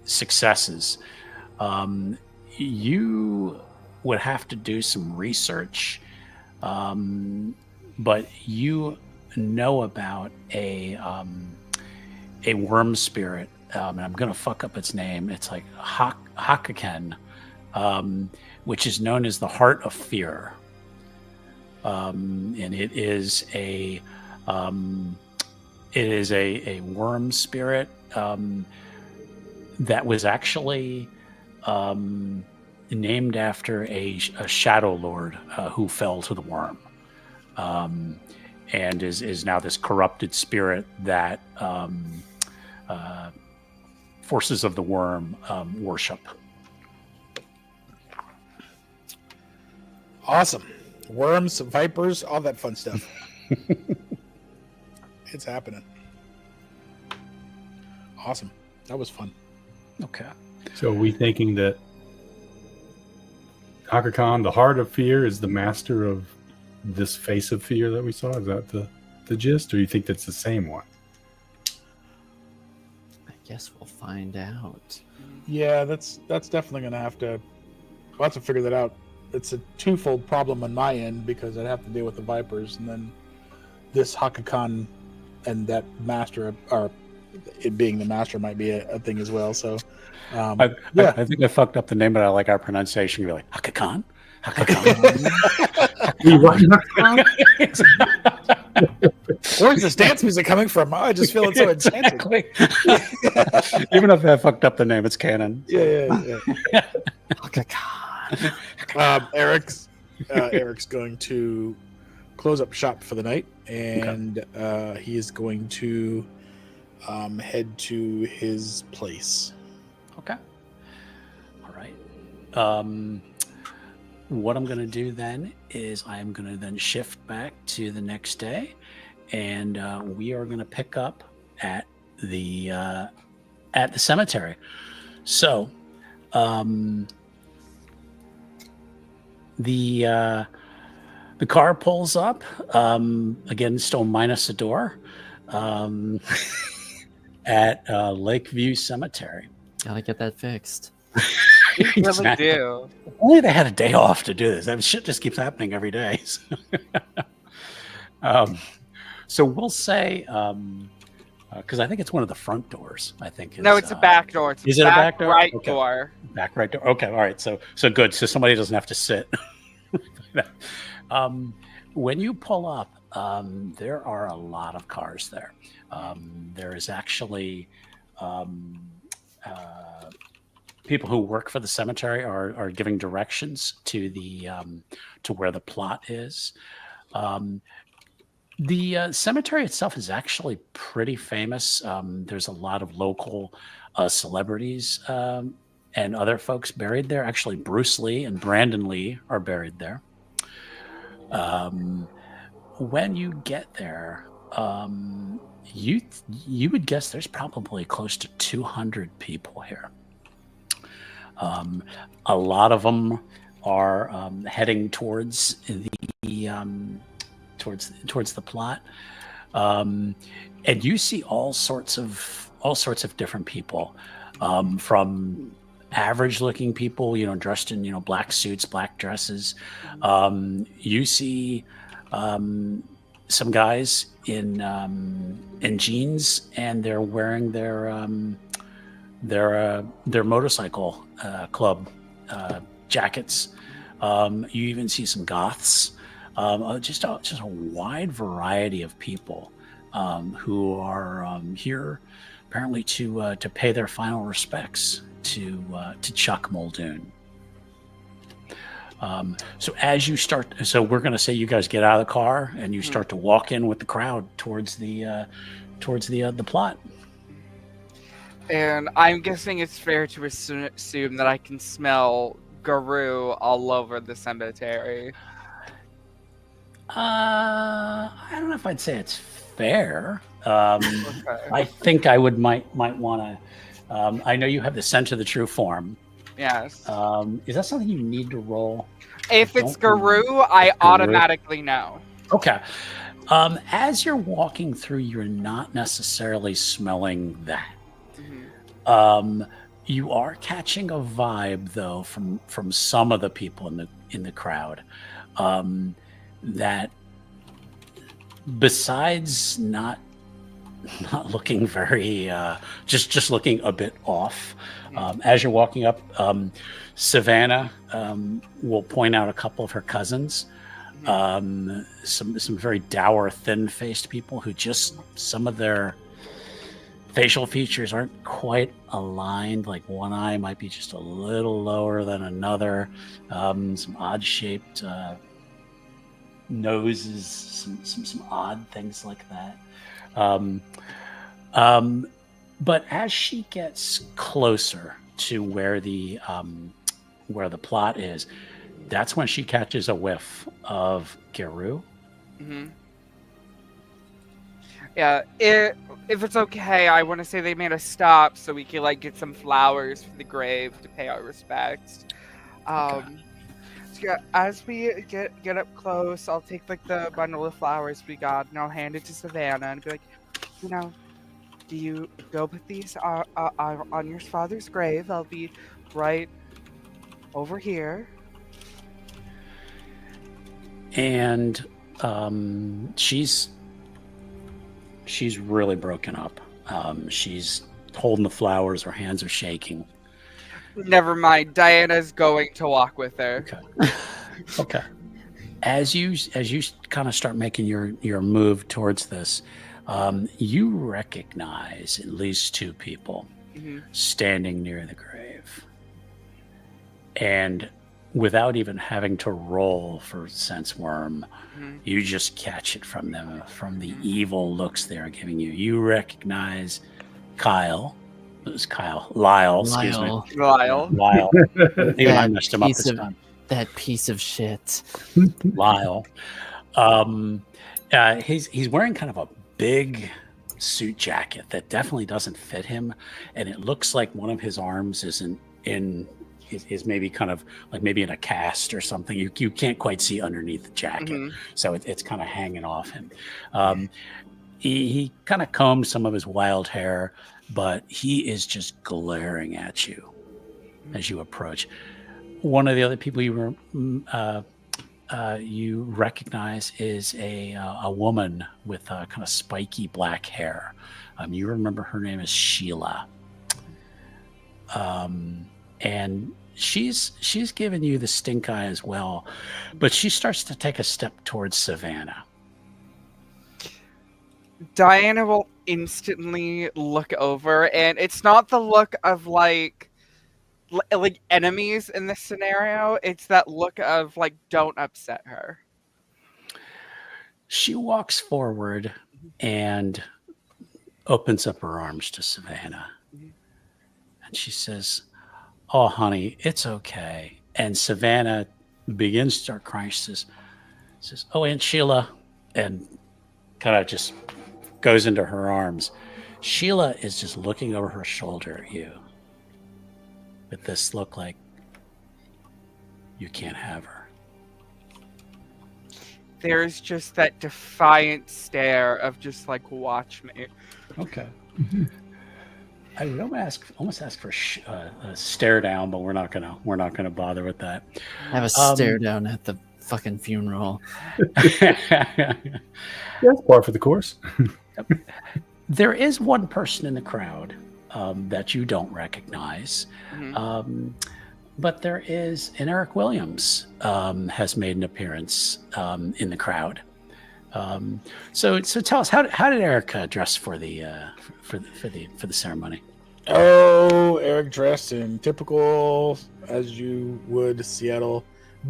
successes, you would have to do some research, but you know about a worm spirit, and I'm going to fuck up its name. It's like Hakaken, which is known as the Heart of Fear, and it is a worm spirit that was actually named after a shadow lord who fell to the worm, and is now this corrupted spirit that forces of the worm worship. Awesome. Worms, vipers, all that fun stuff. It's happening. Awesome. That was fun. Okay. So are we thinking that Akakan, the Heart of Fear, is the master of this face of fear that we saw? Is that the gist? Or you think that's the same one? I guess we'll find out. Yeah, that's definitely going to have to... We'll have to figure that out. It's a twofold problem on my end because I'd have to deal with the vipers, and then this Hakakan and that master, or it being the master, might be a thing as well. So, I think I fucked up the name, but I like our pronunciation. You're like Hakakan. Where's this dance music coming from? I just feel it so enchanting. Even if I fucked up the name, it's canon. Yeah. Eric's going to close up shop for the night, and he is going to head to his place. Okay. All right. What I'm going to do then is I'm going to then shift back to the next day, and we are going to pick up at the cemetery. So, the car pulls up, again, still minus a door, at Lakeview Cemetery. Gotta get that fixed. We really do. Only they had a day off to do this. That shit just keeps happening every day. So we'll say Because I think it's one of the front doors. I think. No, it's a back door. It's Is it a back door? right Okay. door. Back right door. Okay, all right. So good. So somebody doesn't have to sit. When you pull up, there are a lot of cars there. There is actually people who work for the cemetery are giving directions to the to where the plot is. The cemetery itself is actually pretty famous. There's a lot of local celebrities and other folks buried there. Actually, Bruce Lee and Brandon Lee are buried there. When you get there, you would guess there's probably close to 200 people here. A lot of them are heading towards the towards the plot, and you see all sorts of different people, from average-looking people, dressed in black suits, black dresses. You see some guys in jeans, and they're wearing their motorcycle club jackets. You even see some goths. Just a wide variety of people who are here apparently to pay their final respects to Chuck Muldoon. So as you start, so we're going to say you guys get out of the car and you start to walk in with the crowd towards the plot. And I'm guessing it's fair to assume that I can smell Guru all over the cemetery. I don't know if I'd say it's fair. Okay. I think I might want to. I know you have the scent of the true form. Yes. Is that something you need to roll? If it's Guru, I automatically know. Okay. As you're walking through, you're not necessarily smelling that. You are catching a vibe, though, from some of the people in the crowd, that besides not looking very, just looking a bit off. As you're walking up, Savannah will point out a couple of her cousins, some very dour, thin-faced people who just, some of their facial features aren't quite aligned. Like one eye might be just a little lower than another. Some odd-shaped noses, some odd things like that. But as she gets closer to where the plot is, that's when she catches a whiff of Guru. Yeah, if it's okay, I want to say they made a stop so we can get some flowers for the grave to pay our respects. So yeah, as we get up close, I'll take the bundle of flowers we got and I'll hand it to Savannah and be like, do you go put these on your father's grave? I'll be right over here. And she's really broken up. She's holding the flowers. Her hands are shaking. Never mind. Diana's going to walk with her. Okay. As you kind of start making your move towards this, you recognize at least two people standing near the grave, and without even having to roll for sense worm, you just catch it from them, from the evil looks they're giving you. You recognize Lyle. Excuse me. Lyle. Even I messed him up this time. That piece of shit. Lyle. He's wearing kind of a big suit jacket that definitely doesn't fit him, and it looks like one of his arms is maybe kind of like maybe in a cast or something. You can't quite see underneath the jacket, so it's kind of hanging off him. He kind of combs some of his wild hair, but he is just glaring at you as you approach. One of the other people you you recognize is a woman with kind of spiky black hair. You remember her name is Sheila, and she's given you the stink eye as well, but she starts to take a step towards Savannah. Diana will instantly look over, and it's not the look of like enemies in this scenario. It's that look of like, don't upset her. She walks forward and opens up her arms to Savannah, and she says, "Oh, honey, it's okay." And Savannah begins to start crying. She says, "Oh, Aunt Sheila," and kind of just goes into her arms. Sheila is just looking over her shoulder at you with this look like you can't have her. There's just that defiant stare of just like, watch me. Okay. I would almost ask for a stare down, but we're not gonna bother with that. Have a stare down at the fucking funeral. That's par for the course. There is one person in the crowd that you don't recognize, but there is, and Eric Williams has made an appearance in the crowd. So tell us, how did Eric dress for the ceremony? Oh, Eric dressed in typical, as you would, Seattle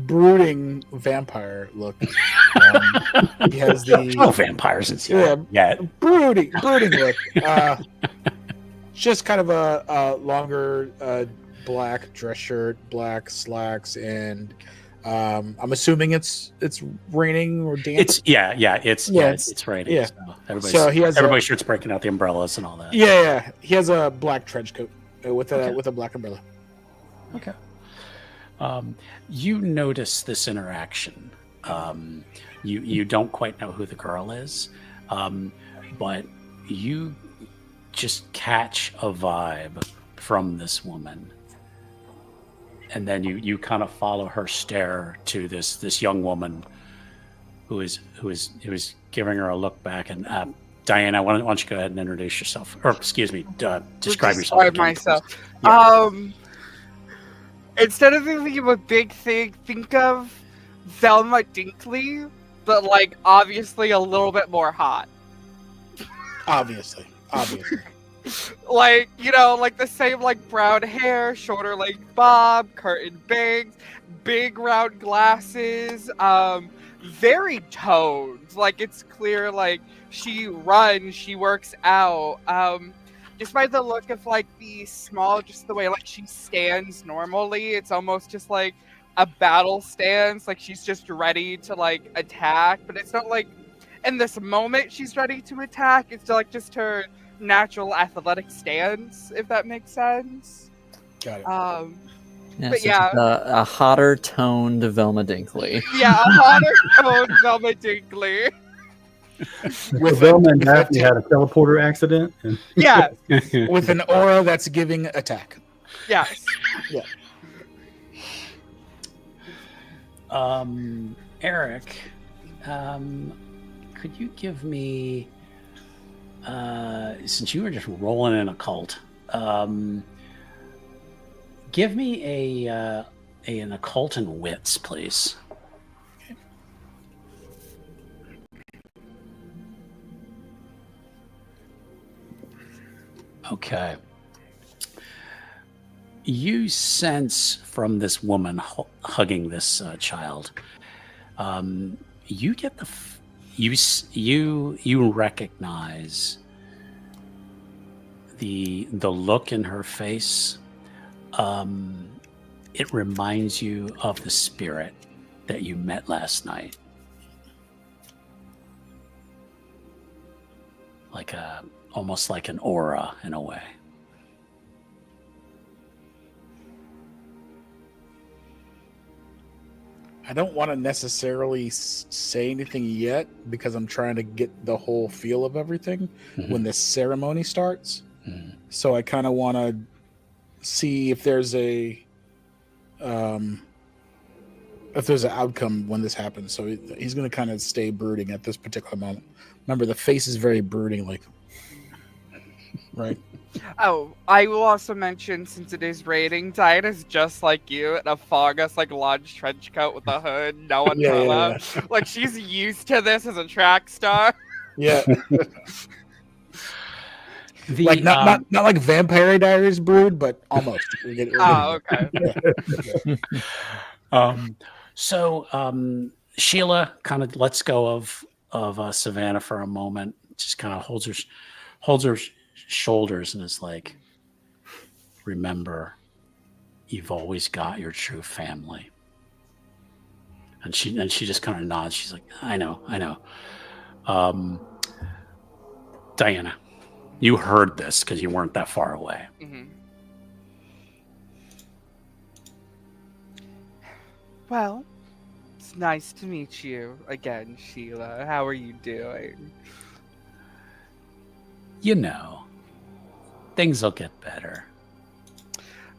brooding vampire look. He has the no vampires in Seattle yet. brooding look. Just kind of a longer black dress shirt, black slacks, and I'm assuming it's raining or damp. It's raining. Yeah. So everybody's shirts breaking out the umbrellas and all that. Yeah. He has a black trench coat with a black umbrella. Okay. You notice this interaction. You don't quite know who the girl is, but you just catch a vibe from this woman, and then you kind of follow her stare to this young woman who is giving her a look back. And Diana, why don't you go ahead and introduce yourself, or excuse me, describe yourself. Describe myself. Yeah. Instead of thinking of a big thing, think of Velma Dinkley, but like obviously a little bit more hot. Obviously. Like, you know, like the same like brown hair, shorter like bob, curtain bangs, big round glasses, very toned. Like it's clear like she runs, she works out. Just by the look of like the small, just the way like she stands normally, it's almost just like a battle stance. Like she's just ready to like attack, but it's not like in this moment she's ready to attack. It's like just her natural athletic stance, if that makes sense. Got it. But yeah, a hotter toned Velma Dinkley. Yeah, a hotter toned Velma Dinkley. With Velma and Daphne had a teleporter accident. And Yeah. With an aura that's giving attack. Yes. Yeah. Eric, could you give me, since you were just rolling in a cult, give me an occult and wits, please. Okay. You sense from this woman hugging this child, you get you recognize the look in her face. It reminds you of the spirit that you met last night, like almost like an aura in a way. I don't want to necessarily say anything yet because I'm trying to get the whole feel of everything when this ceremony starts. So I kind of want to see if there's a if there's an outcome when this happens. So he's going to kind of stay brooding at this particular moment. Remember, the face is very brooding, like, right? Oh, I will also mention, since it is raining, Diana's just like you in a fog-us, like, large trench coat with a hood, no umbrella. Like, she's used to this as a track star. Yeah. Like, not like Vampire Diaries brood, but almost. Oh, okay. Sheila kind of lets go of Savannah for a moment, just kind of holds her shoulders and is like, remember, you've always got your true family. And she just kind of nods. She's like, I know. Diana, you heard this because you weren't that far away. Mm-hmm. Well, it's nice to meet you again, Sheila. How are you doing? You know, things will get better.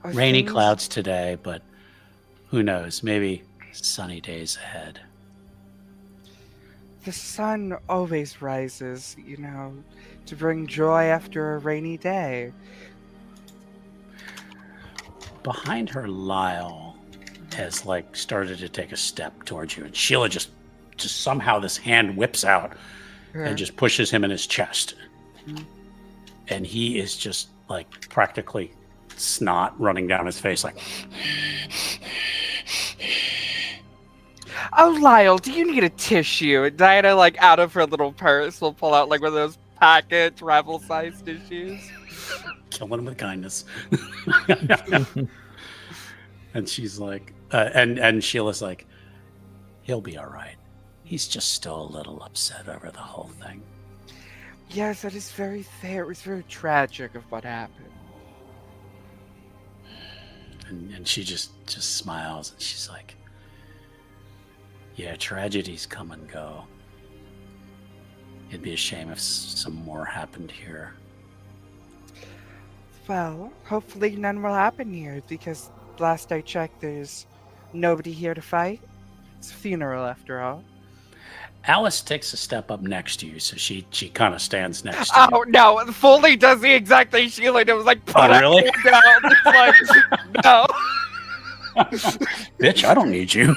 Rainy clouds today, but who knows? Maybe sunny days ahead. The sun always rises, to bring joy after a rainy day. Behind her, Lyle has started to take a step towards you, and Sheila just somehow this hand whips out and just pushes him in his chest. Mm-hmm. And he is just practically snot running down his face, like. Oh, Lyle, do you need a tissue? And Diana, out of her little purse, will pull out one of those packet travel-sized tissues. Kill him with kindness. And she's like, and Sheila's like, he'll be all right. He's just still a little upset over the whole thing. Yes, that is very fair. It was very tragic of what happened. And she just smiles, and she's like, yeah, tragedies come and go. It'd be a shame if some more happened here. Well, hopefully none will happen here, because last I checked, there's nobody here to fight. It's a funeral, after all. Alice takes a step up next to you, so she kind of stands next to you. Oh, no, fully does the exact thing Sheila did. It was like, put really? Down. It's like, no. Bitch, I don't need you.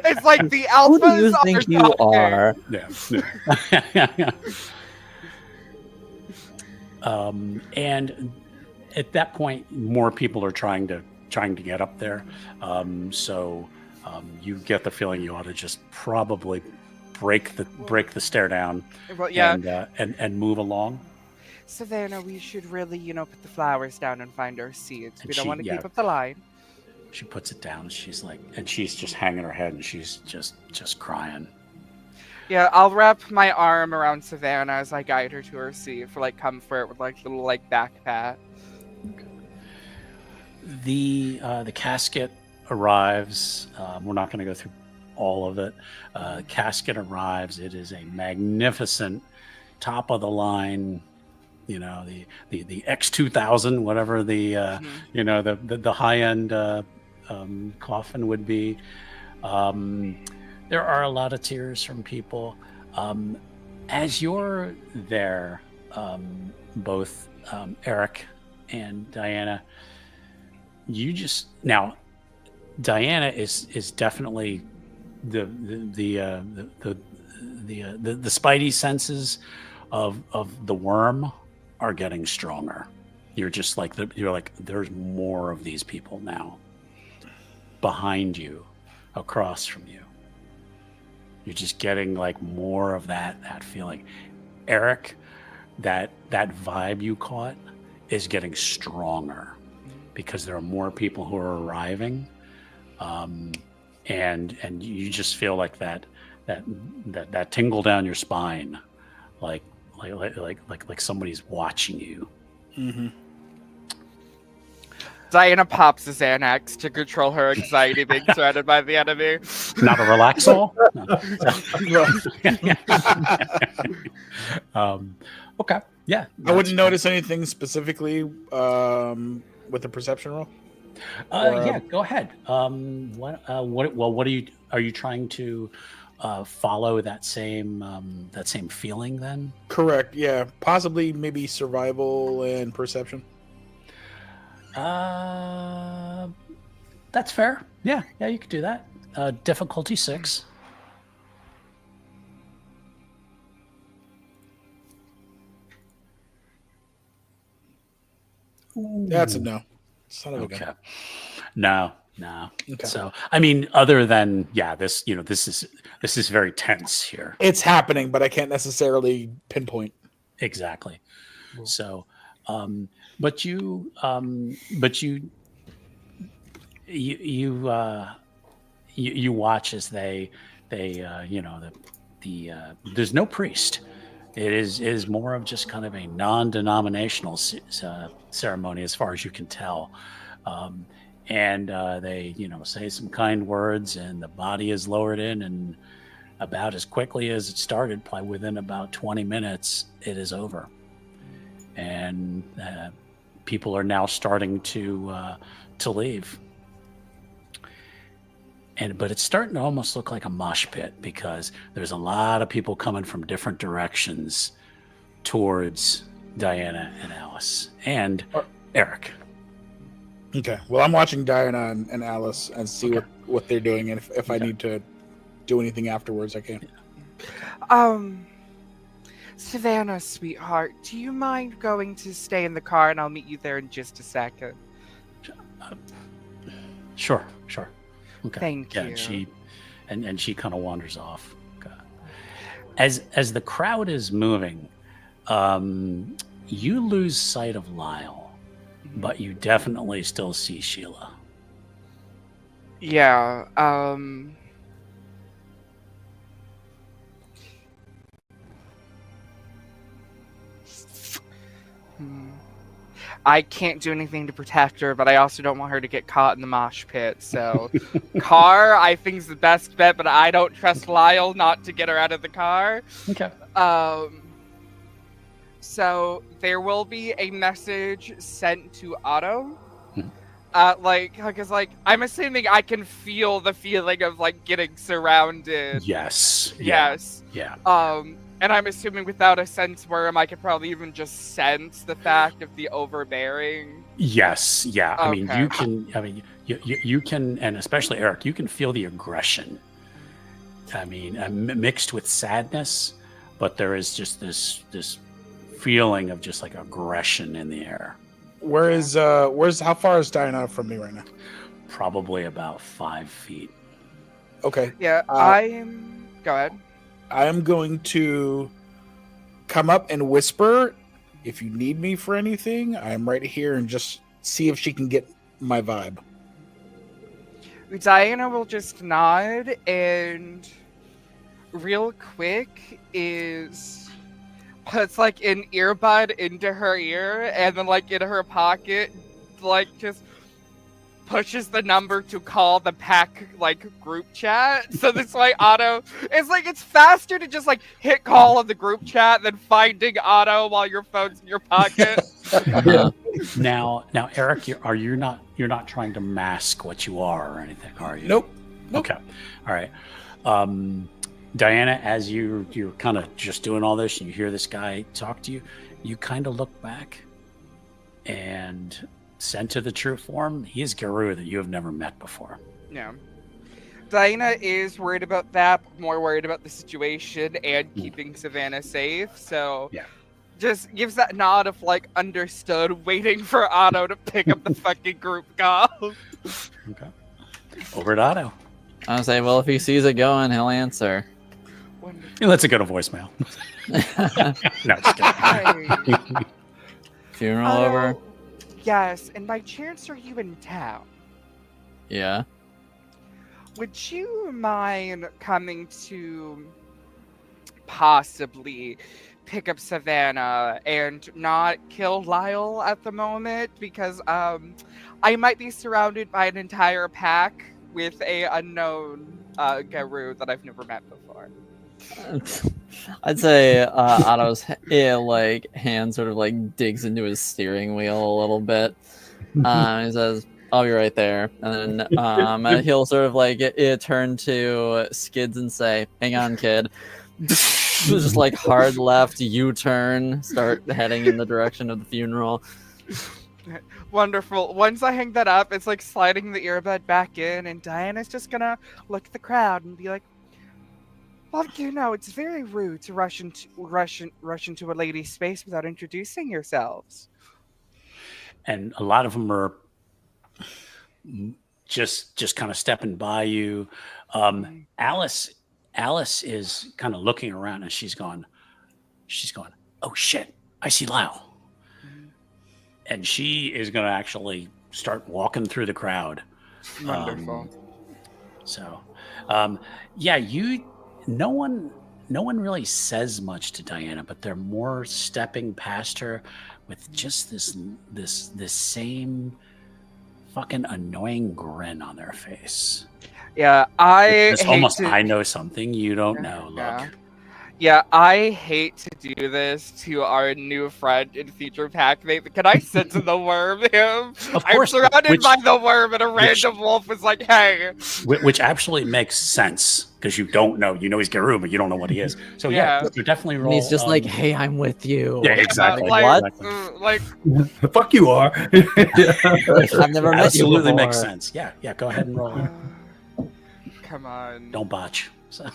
It's like the alphas. Who do you think you are? Yeah. And at that point, more people are trying to get up there. So you get the feeling you ought to just probably break the stair down. Well, yeah. And move along. Savannah, we should really, put the flowers down and find our seats. And we don't want to keep up the line. She puts it down. She's just hanging her head, and she's just crying. Yeah, I'll wrap my arm around Savannah as I guide her to her seat for comfort with little back pat. Okay. The casket arrives. We're not going to go through all of it. Casket arrives. It is a magnificent, top of the line. The X2000, whatever the the high end coffin would be. There are a lot of tears from people. As you're there, both Eric and Diana, Diana is definitely the spidey senses of the worm are getting stronger. You're just there's more of these people now behind you, across from you. You're just getting more of that feeling. Eric, that vibe you caught is getting stronger because there are more people who are arriving, and you just feel that tingle down your spine, like somebody's watching you. Mm-hmm. Diana pops a Xanax to control her anxiety being threatened by the enemy. Not a Relaxol? No. Okay. Yeah. I wouldn't notice anything specifically with the perception roll. Yeah, go ahead. What are you trying to follow that same feeling then? Correct. Yeah, possibly maybe survival and perception. That's fair. Yeah, you could do that. Difficulty 6. That's a no. Son of a Okay. gun. No. Okay. So, I mean, other than this is very tense here. It's happening, but I can't necessarily pinpoint. Exactly. Well. So, but you watch as they there's no priest. It is more of just kind of a non-denominational ceremony, as far as you can tell. And they say some kind words, and the body is lowered in, and about as quickly as it started, probably within about 20 minutes, it is over. And people are now starting to leave. But it's starting to almost look like a mosh pit, because there's a lot of people coming from different directions towards Diana and Alice and Eric. Okay. Well, I'm watching Diana and Alice and see what they're doing, and if I need to do anything afterwards, I can. Savannah, sweetheart, do you mind going to stay in the car, and I'll meet you there in just a second? Sure. Okay. Thank you. And she kind of wanders off. Okay. As the crowd is moving, you lose sight of Lyle, but you definitely still see Sheila. Yeah. I can't do anything to protect her, but I also don't want her to get caught in the mosh pit. So, car, I think, is the best bet, but I don't trust Lyle not to get her out of the car. Okay. So there will be a message sent to Otto. Because I'm assuming I can feel the feeling of getting surrounded. Yes. Yeah. And I'm assuming without a sense worm, I could probably even just sense the fact of the overbearing. Yes. Yeah. Okay. I mean, you can. I mean, you can, and especially Eric, you can feel the aggression. I mean, mixed with sadness, but there is just this feeling of just aggression in the air. Where's how far is Diana from me right now? Probably about 5 feet. Okay. Yeah, go ahead. I am going to come up and whisper, if you need me for anything, I am right here, and just see if she can get my vibe. Diana will just nod, and real quick puts an earbud into her ear, and then in her pocket, just pushes the number to call the pack group chat. So this way Otto, it's faster to just hit call on the group chat than finding Otto while your phone's in your pocket. Now Eric, you're not trying to mask what you are or anything, are you? Nope. Okay. All right. Diana, as you're kind of just doing all this, and you hear this guy talk to you, you kind of look back, and sent to the true form, he is Garu that you have never met before. Yeah. Diana is worried about that, but more worried about the situation and keeping Savannah safe. So just gives that nod of understood, waiting for Otto to pick up the fucking group call. Okay. Over to Otto. I was say, well, if he sees it going, he'll answer. He lets it go to voicemail. No, just kidding. Funeral over? Yes, and by chance are you in town? Yeah. Would you mind coming to possibly pick up Savannah and not kill Lyle at the moment? Because I might be surrounded by an entire pack with a unknown Garu that I've never met before. I'd say Otto's hand sort of digs into his steering wheel a little bit. He says, I'll be right there. And then he'll sort of like turn to Skids and say, "Hang on, kid." Just like hard left U-turn, start heading in the direction of the funeral. Wonderful. Once I hang that up, it's like sliding the earbud back in, and Diana's just gonna look at the crowd and be like, "Well, you know, it's very rude to rush into a lady's space without introducing yourselves." And a lot of them are just kind of stepping by you. Alice is kind of looking around, and she's going, "Oh shit, I see Lyle." And she is going to actually start walking through the crowd. Wonderful. No one really says much to Diana, but they're more stepping past her with just this same fucking annoying grin on their face. Yeah, It's almost I know something you don't know. Look. Yeah, I hate to do this to our new friend and future packmate. Can I sense the worm him? Of course, I'm surrounded by the worm, and a random wolf was like, "Hey." Which actually makes sense because you don't know. You know he's Garou, but you don't know what he is. So yeah, you definitely roll. And he's just like, "Hey, I'm with you." Yeah, exactly. What? The fuck you are. I've never met you Absolutely before. makes sense. Yeah. Go ahead and roll. Come on. Don't botch. So.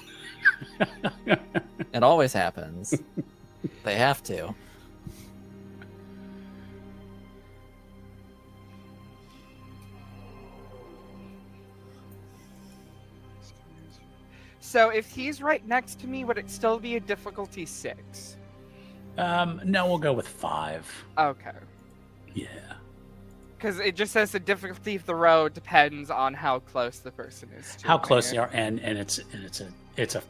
It always happens. They have to. So if he's right next to me, would it still be a difficulty 6? No, we'll go with 5. Okay. Yeah. Because it just says the difficulty of the road depends on how close the person is to How me. close they are, and it's a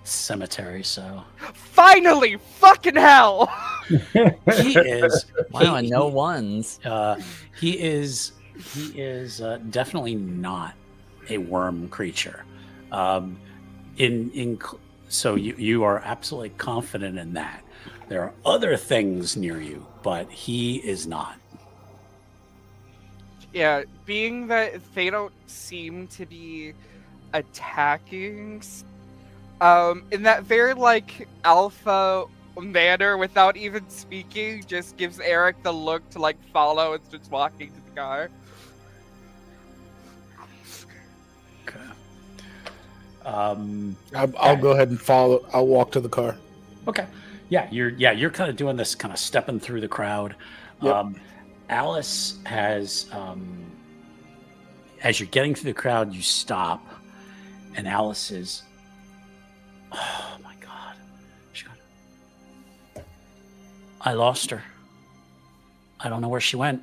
cemetery, so Finally, fucking hell! he is. Wow, and no ones. He is definitely not a worm creature. So you are absolutely confident in that. There are other things near you, but he is not. Yeah, being that they don't seem to be attacking, in that very like alpha manner, without even speaking, just gives Eric the look to like follow and starts walking to the car. Okay. I'll go ahead and follow. I'll walk to the car. Okay. Yeah, you're kind of doing this, kind of stepping through the crowd. Yep. Alice has, as you're getting through the crowd, you stop, and Alice is, oh my God, I lost her. I don't know where she went.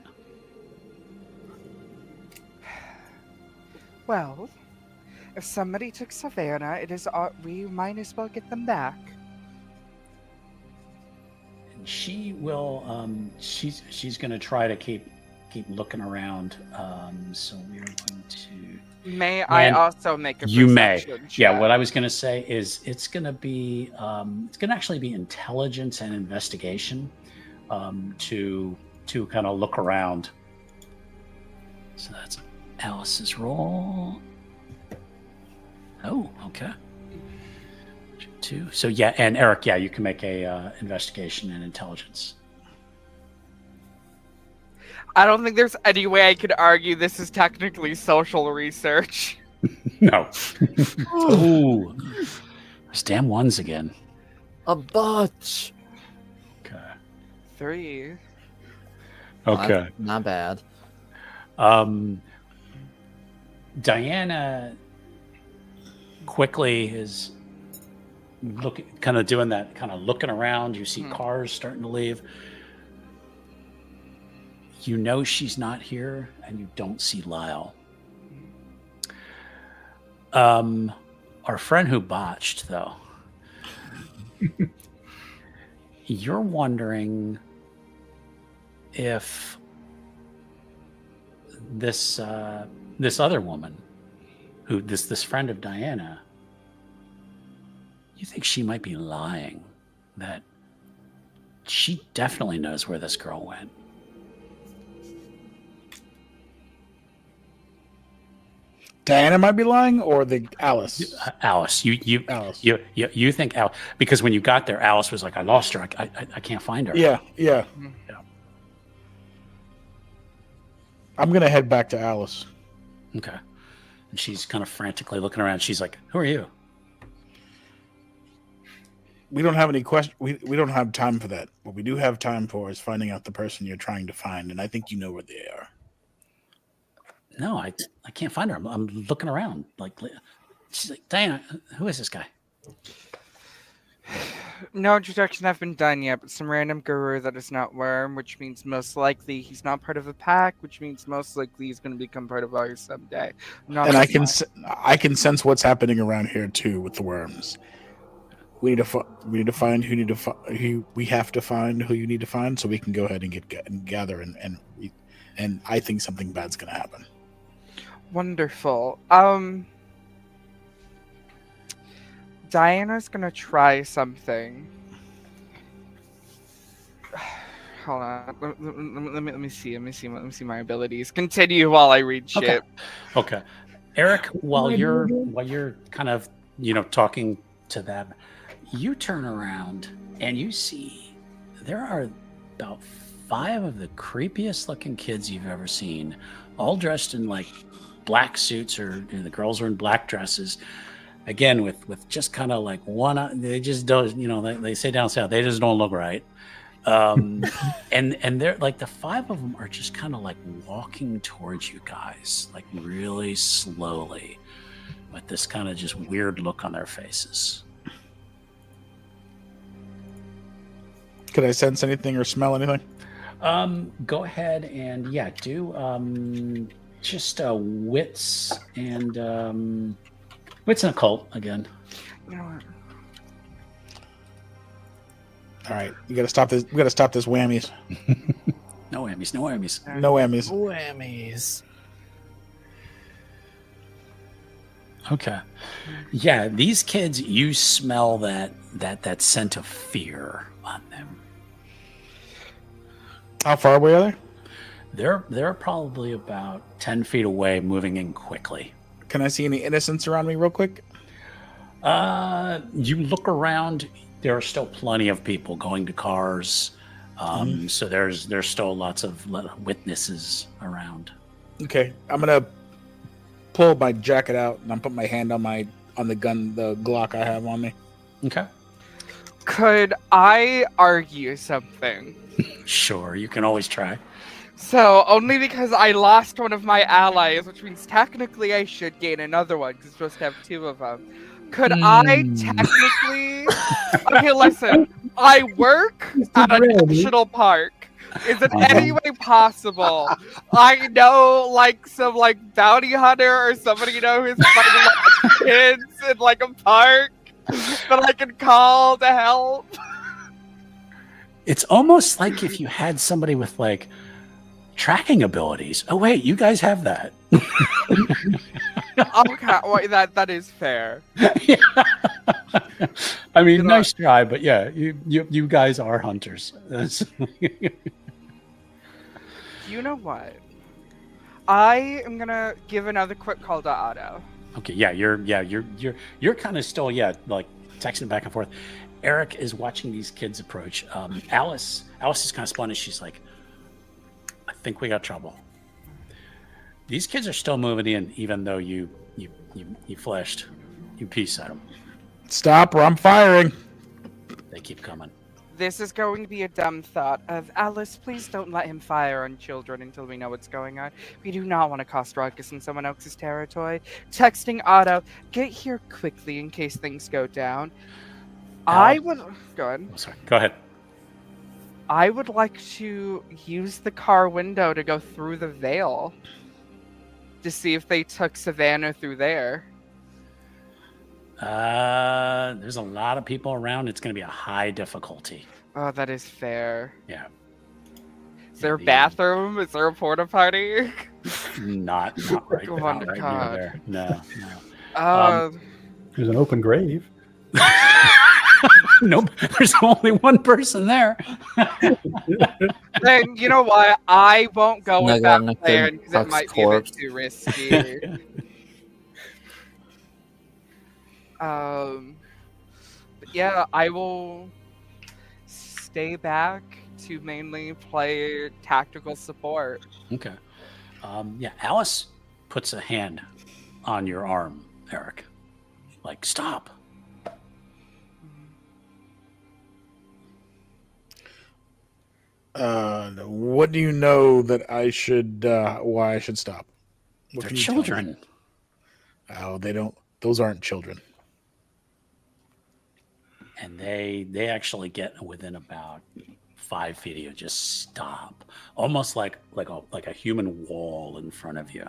Well, if somebody took Savannah, we might as well get them back. And she will. She's going to try to keep looking around. So we are going to. May I also make a You may. perception check? Yeah. What I was going to say is it's going to be. It's going to actually be intelligence and investigation. To kind of look around. So that's Alice's roll. Oh, okay. 2. So yeah, and Eric, yeah, you can make a investigation and intelligence. I don't think there's any way I could argue this is technically social research. No. Ooh. Those damn ones again. A bunch. Okay. 3. Okay. Not bad. Diana quickly is kind of doing that, kind of looking around. You see cars starting to leave. You know she's not here, and you don't see Lyle. Our friend who botched, though, you're wondering if this other woman, who this friend of Diana, you think she might be lying, that she definitely knows where this girl went. Diana might be lying, or the Alice. Alice, Alice. you think Alice, because when you got there, Alice was like, I lost her. I can't find her. Yeah. Yeah. I'm gonna head back to Alice. Okay. And she's kind of frantically looking around. She's like, who are you? We don't have any question. We don't have time for that. What we do have time for is finding out the person you're trying to find, and I think you know where they are. No, I can't find her. I'm looking around. Like, she's like, Diana, who is this guy? No introduction have been done yet, but some random guru that is not Worm, which means most likely he's not part of a pack, which means most likely he's going to become part of ours someday. And I can sense what's happening around here too with the worms. We need to find who we have to find who you need to find, so we can go ahead and gather and I think something bad's going to happen. Wonderful. Diana's gonna try something. Hold on. Let me see my abilities. Continue while I read shit. Okay. Eric, while you're kind of talking to them, you turn around and you see there are about 5 of the creepiest looking kids you've ever seen, all dressed in like black suits, or the girls are in black dresses. Again, with just kind of like one, they just don't, they say down south, they just don't look right. And they're like, the 5 of them are just kind of like walking towards you guys, like really slowly, with this kind of just weird look on their faces. Could I sense anything or smell anything? Go ahead and do just wits and wits and occult again. You know what? All right, we gotta stop this. We gotta stop this whammies. No whammies. No whammies. No whammies. Whammies. Okay. Yeah, these kids, you smell that scent of fear on them. How far away are they? They're probably about 10 feet away, moving in quickly. Can I see any innocents around me real quick? You look around, there are still plenty of people going to cars. So there's still lots of witnesses around. Okay, I'm gonna pull my jacket out and I'm putting my hand on the gun, the Glock I have on me. Okay. Could I argue something? Sure, you can always try. So, only because I lost one of my allies, which means technically I should gain another one, because we're supposed to have 2 of them. Could I technically... Okay, listen. I work at a national park. Is it any way possible? I know, some bounty hunter or somebody who's fighting kids in a park that I can call to help. It's almost like if you had somebody with tracking abilities. Oh wait, you guys have that. Okay, well, that is fair. Yeah. I mean, nice try, but yeah, you guys are hunters. You know what? I am gonna give another quick call to Otto. Okay, yeah, you're kind of still texting back and forth. Eric is watching these kids approach. Alice is kind of spun as she's like, I think we got trouble. These kids are still moving in, even though you flashed. You peace at them. Stop or I'm firing. They keep coming. This is going to be a dumb thought of Alice, please don't let him fire on children until we know what's going on. We do not want to cause ruckus in someone else's territory. Texting Otto, get here quickly in case things go down. I would... Go ahead. Oh, sorry. Go ahead. I would like to use the car window to go through the veil to see if they took Savannah through there. There's a lot of people around. It's going to be a high difficulty. Oh, that is fair. Yeah. Is there a bathroom? Is there a porta potty? Not right, right near there. No. There's an open grave. Nope. There's only one person there. Then you know what? I won't go with that plan because it might be a bit too risky. But yeah, I will stay back to mainly play tactical support. Okay. Yeah, Alice puts a hand on your arm, Eric. Like, stop. What do you know that I should? Why I should stop? What They're can you tell me? children. Oh, they don't. Those aren't children. And they actually get within about 5 feet of you. Just stop. Almost like a human wall in front of you.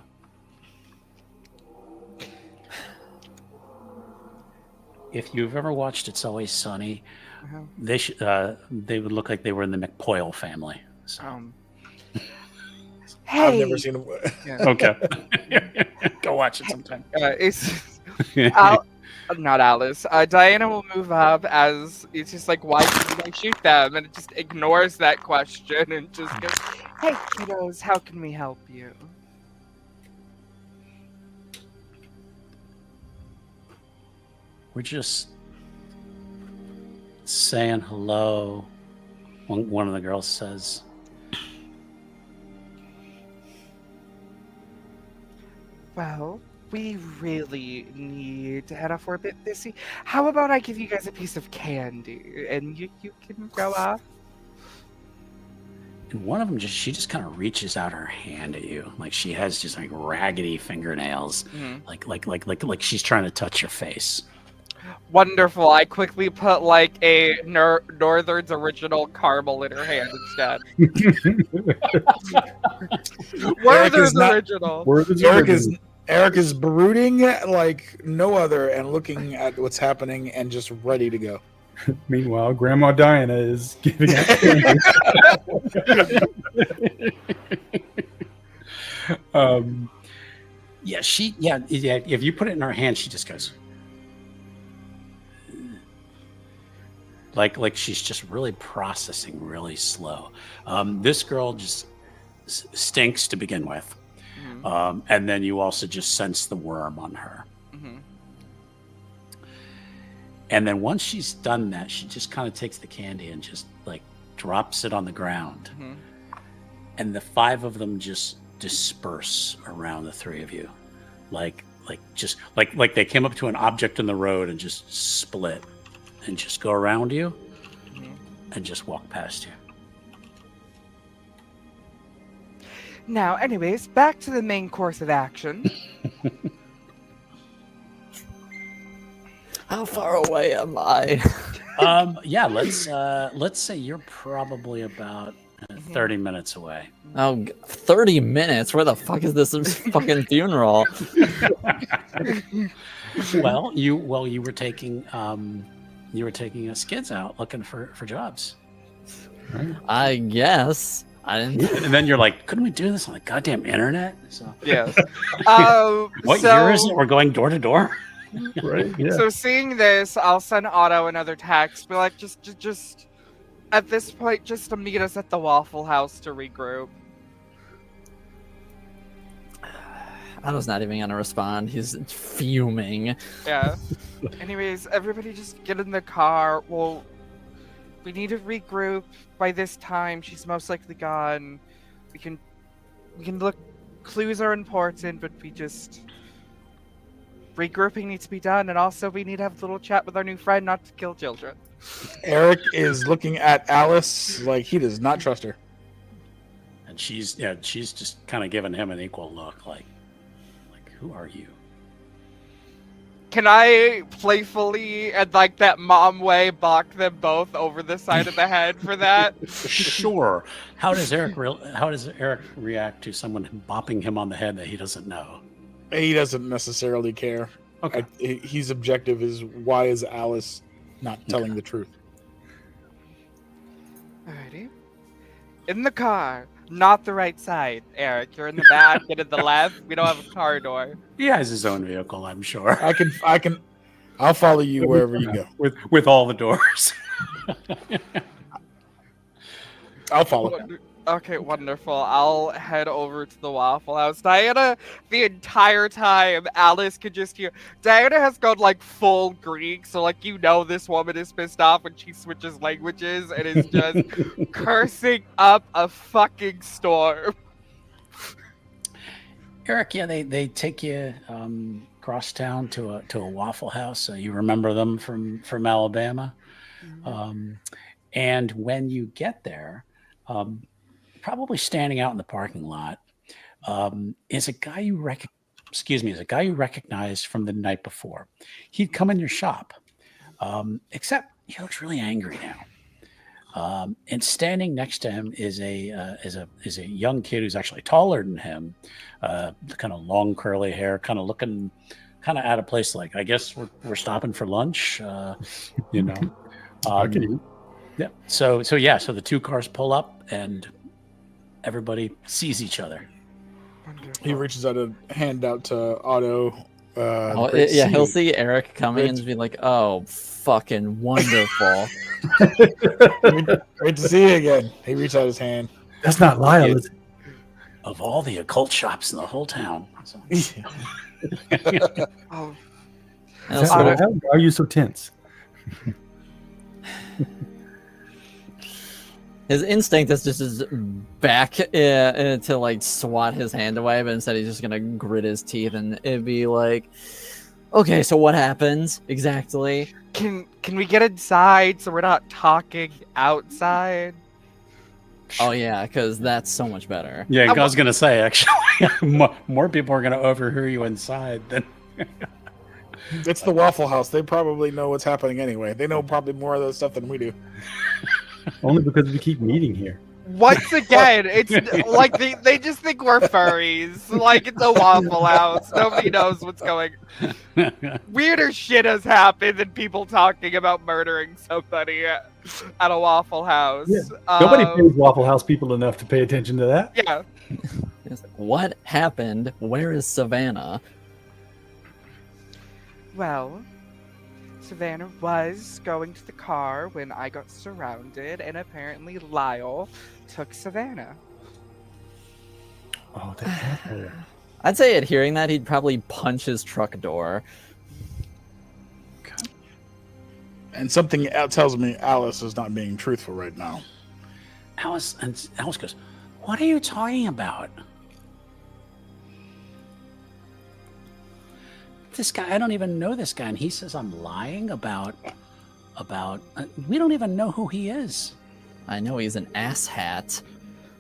If you've ever watched It's Always Sunny, they would look like they were in the McPoyle family. So. Hey, I've never seen them. Okay. Go watch it sometime. Not Alice. Diana will move up as it's just like, why didn't I shoot them? And it just ignores that question and just goes, hey, kiddos, how can we help you? We're just saying hello. One of the girls says, Well, we really need to head off. We're a bit busy. How about I give you guys a piece of candy and you can go off? and one of them she just kind of reaches out her hand at you, like she has just like raggedy fingernails, like she's trying to touch your face. Wonderful. I quickly put like a Northern's original caramel in her hand instead. Werther's original. Eric is brooding like no other and looking at what's happening and just ready to go. Meanwhile, Grandma Diana is giving out candy. Yeah, if you put it in her hand, she just goes like she's just really processing really slow. This girl just stinks to begin with. Mm-hmm. And then you also just sense the worm on her. Mm-hmm. And then once she's done that, she just kind of takes the candy and just like drops it on the ground. Mm-hmm. And the 5 of them just disperse around the 3 of you. Like they came up to an object in the road and just split and just go around you and just walk past you. Now, anyways, back to the main course of action. How far away am I? Yeah, let's say you're probably about 30 minutes away. Oh, 30 minutes? Where the fuck is this fucking funeral? Well, you were taking skids out looking for jobs. I guess. I didn't. And then you're like, couldn't we do this on the goddamn internet? So yeah. What year is it? We're going door to door. Right. Yeah. So seeing this, I'll send Otto another text. Be like, just at this point, just to meet us at the Waffle House to regroup. Otto's not even gonna respond. He's fuming. Yeah. Anyways, everybody just get in the car. Well, we need to regroup. By this time, she's most likely gone. We can look. Clues are important, but regrouping needs to be done, and also we need to have a little chat with our new friend, not to kill children. Eric is looking at Alice like he does not trust her, and she's just kind of giving him an equal look, like who are you? Can I playfully, and like that mom way, bonk them both over the side of the head for that? Sure. How does Eric react to someone bopping him on the head that he doesn't know? He doesn't necessarily care. Okay. His objective is, why is Alice not telling the truth? Alrighty. In the car. Not the right side, Eric. You're in the back, get in the left. We don't have a car door. He has his own vehicle, I'm sure. I'll follow you wherever you go. With all the doors. I'll follow. Okay, wonderful. I'll head over to the Waffle House. Diana, the entire time, Alice could just hear. Diana has gone like full Greek, so like this woman is pissed off when she switches languages and is just cursing up a fucking storm. Eric, yeah, they take you across town to a Waffle House. So you remember them from Alabama, and when you get there, probably standing out in the parking lot is a guy you recognize from the night before. He'd come in your shop, except he looks really angry now. And standing next to him is a young kid who's actually taller than him, kind of long curly hair, kind of looking kind of out of place. Like, I guess we're stopping for lunch, you know. I can eat. Yeah. So the two cars pull up and everybody sees each other. He reaches out a hand out to Otto. He'll see Eric coming and be like, "Oh, fucking wonderful." Great to see you again. He reaches out his hand. That's not Lyle, is it? Of all the occult shops in the whole town. So. Oh, Why are you so tense? His instinct is just his back to like swat his hand away, but instead he's just gonna grit his teeth and it'd be like, okay, so what happens exactly? can we get inside so we're not talking outside? Oh yeah, because that's so much better. Yeah, I was gonna say actually, more people are gonna overhear you inside than. It's the Waffle House. They probably know what's happening anyway. They know probably more of that stuff than we do. Only because we keep meeting here. Once again, it's like they just think we're furries. Like, it's a Waffle House. Nobody knows what's going. Weirder shit has happened than people talking about murdering somebody at a Waffle House. Yeah. Nobody pays Waffle House people enough to pay attention to that. Yeah. It's like, what happened? Where is Savannah? Well, Savannah was going to the car when I got surrounded, and apparently Lyle took Savannah. Oh, that asshole. I'd say at hearing that, he'd probably punch his truck door. And something tells me Alice is not being truthful right now. Alice goes, "What are you talking about? This guy, I don't even know this guy, and he says I'm lying about we don't even know who he is." I know he's an asshat.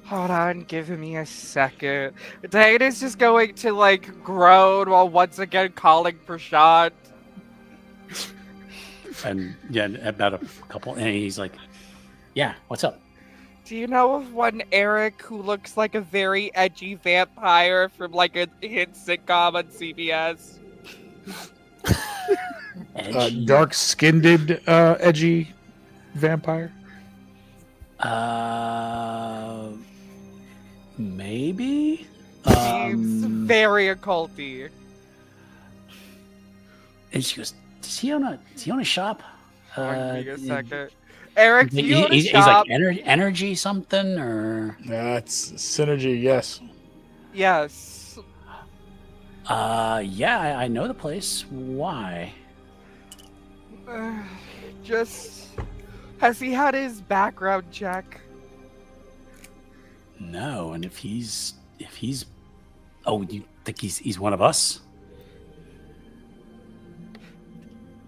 Hold on, give me a second. Dana's just going to, like, groan while once again calling for shot. And yeah, about a couple, and he's like, Yeah, what's up? Do you know of one Eric who looks like a very edgy vampire from, like, a hit sitcom on CBS? Dark-skinned, edgy vampire. Maybe. Seems very occulty. And she goes, "Does he own a shop?" Give me a second. Eric, do you own a he's shop? like energy something or. That's synergy. Yes. Yes. Yeah, I know the place. Why? Just... Has he had his background check? No, and if he's oh, you think he's one of us?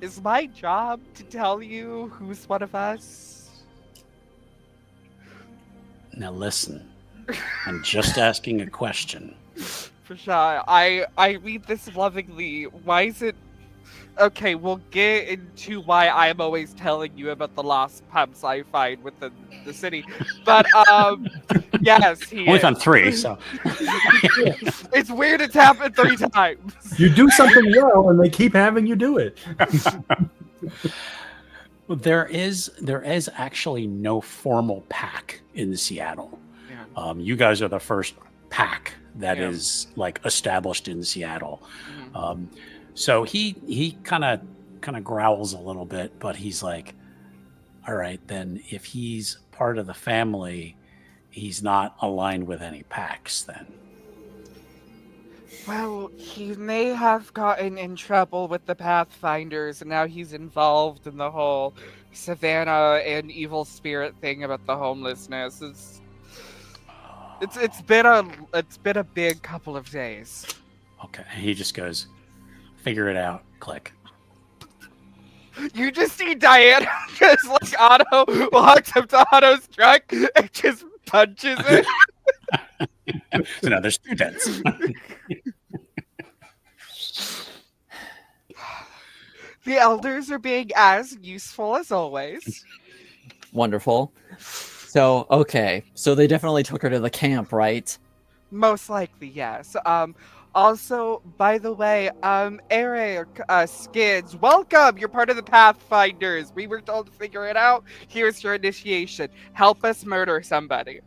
Is my job to tell you who's one of us? Now listen, I'm just asking a question. For sure. I read this lovingly. Why is it... Okay, we'll get into why I'm always telling you about the lost pubs I find within the city. But, yes, he only is. found 3, so. It's weird it's happened 3 times. You do something well, and they keep having you do it. Well, there is actually no formal pack in Seattle. Yeah. You guys are the first pack that Yeah. is like established in Seattle. Mhm. So he kind of growls a little bit, but he's like, "All right, then if he's part of the family, he's not aligned with any packs then. Well, he may have gotten in trouble with the Pathfinders, and now he's involved in the whole Savannah and evil spirit thing about the homelessness. It's been a big couple of days. Okay. And he just goes, figure it out. Click. You just see Diana just like Otto walks up to Otto's truck and just punches it. So now there's 2 dents. The elders are being as useful as always. Wonderful. So, okay. So they definitely took her to the camp, right? Most likely, yes. Also, by the way, Eric, Skids, welcome! You're part of the Pathfinders. We were told to figure it out. Here's your initiation. Help us murder somebody.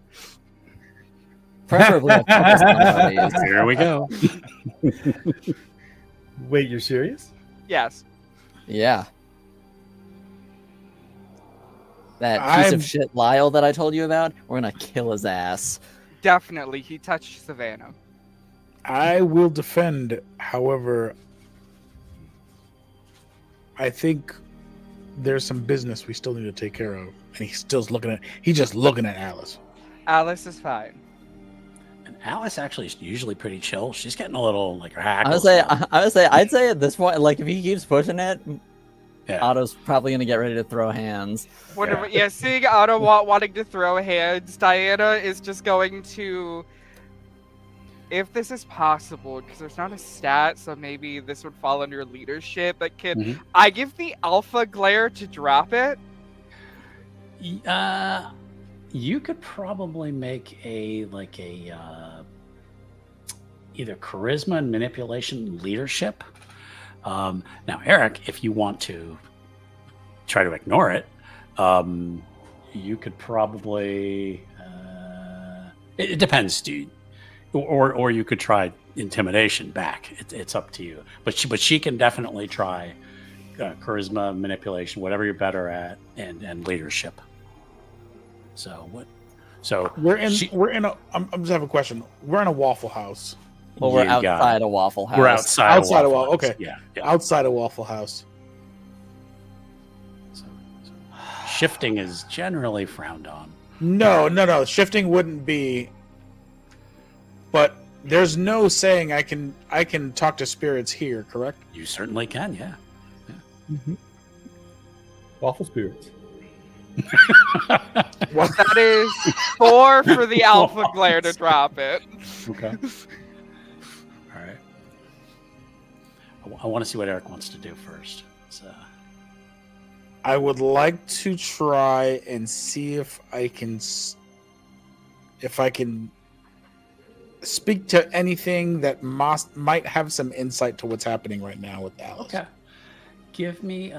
Preferably a couple somebodies. Here we go. Wait, you're serious? Yes. Yeah. That piece of shit Lyle that I told you about, we're gonna kill his ass. Definitely. He touched Savannah. I will defend. However, I think there's some business we still need to take care of, and he's just looking at Alice. Alice is fine. And Alice actually is usually pretty chill. She's getting a little like her hack. I'd say at this point, like if he keeps pushing it, Yeah. Otto's probably gonna get ready to throw hands. Whatever. Yeah, seeing Otto wanting to throw hands, Diana is just going to, if this is possible, because there's not a stat, so maybe this would fall under leadership. But can I give the alpha glare to drop it? You could probably make either charisma and manipulation leadership. Now, Eric, if you want to try to ignore it, you could probably. It depends, dude. Or you could try intimidation back. It's up to you. But she can definitely try charisma, manipulation, whatever you're better at, and leadership. So what? So I just have a question. We're in a Waffle House. Well, we're outside a Waffle House. We're outside of Waffle Waffle House. House. Okay. Yeah. Outside of Waffle House. So shifting is generally frowned on. No. Shifting wouldn't be. But there's no saying I can talk to spirits here, correct? You certainly can, yeah. Waffle spirits. That is 4 for the alpha glare to drop it. Okay. All right. I want to see what Eric wants to do first. So. I would like to try and see if I can speak to anything that might have some insight to what's happening right now with Alice. Okay. Give me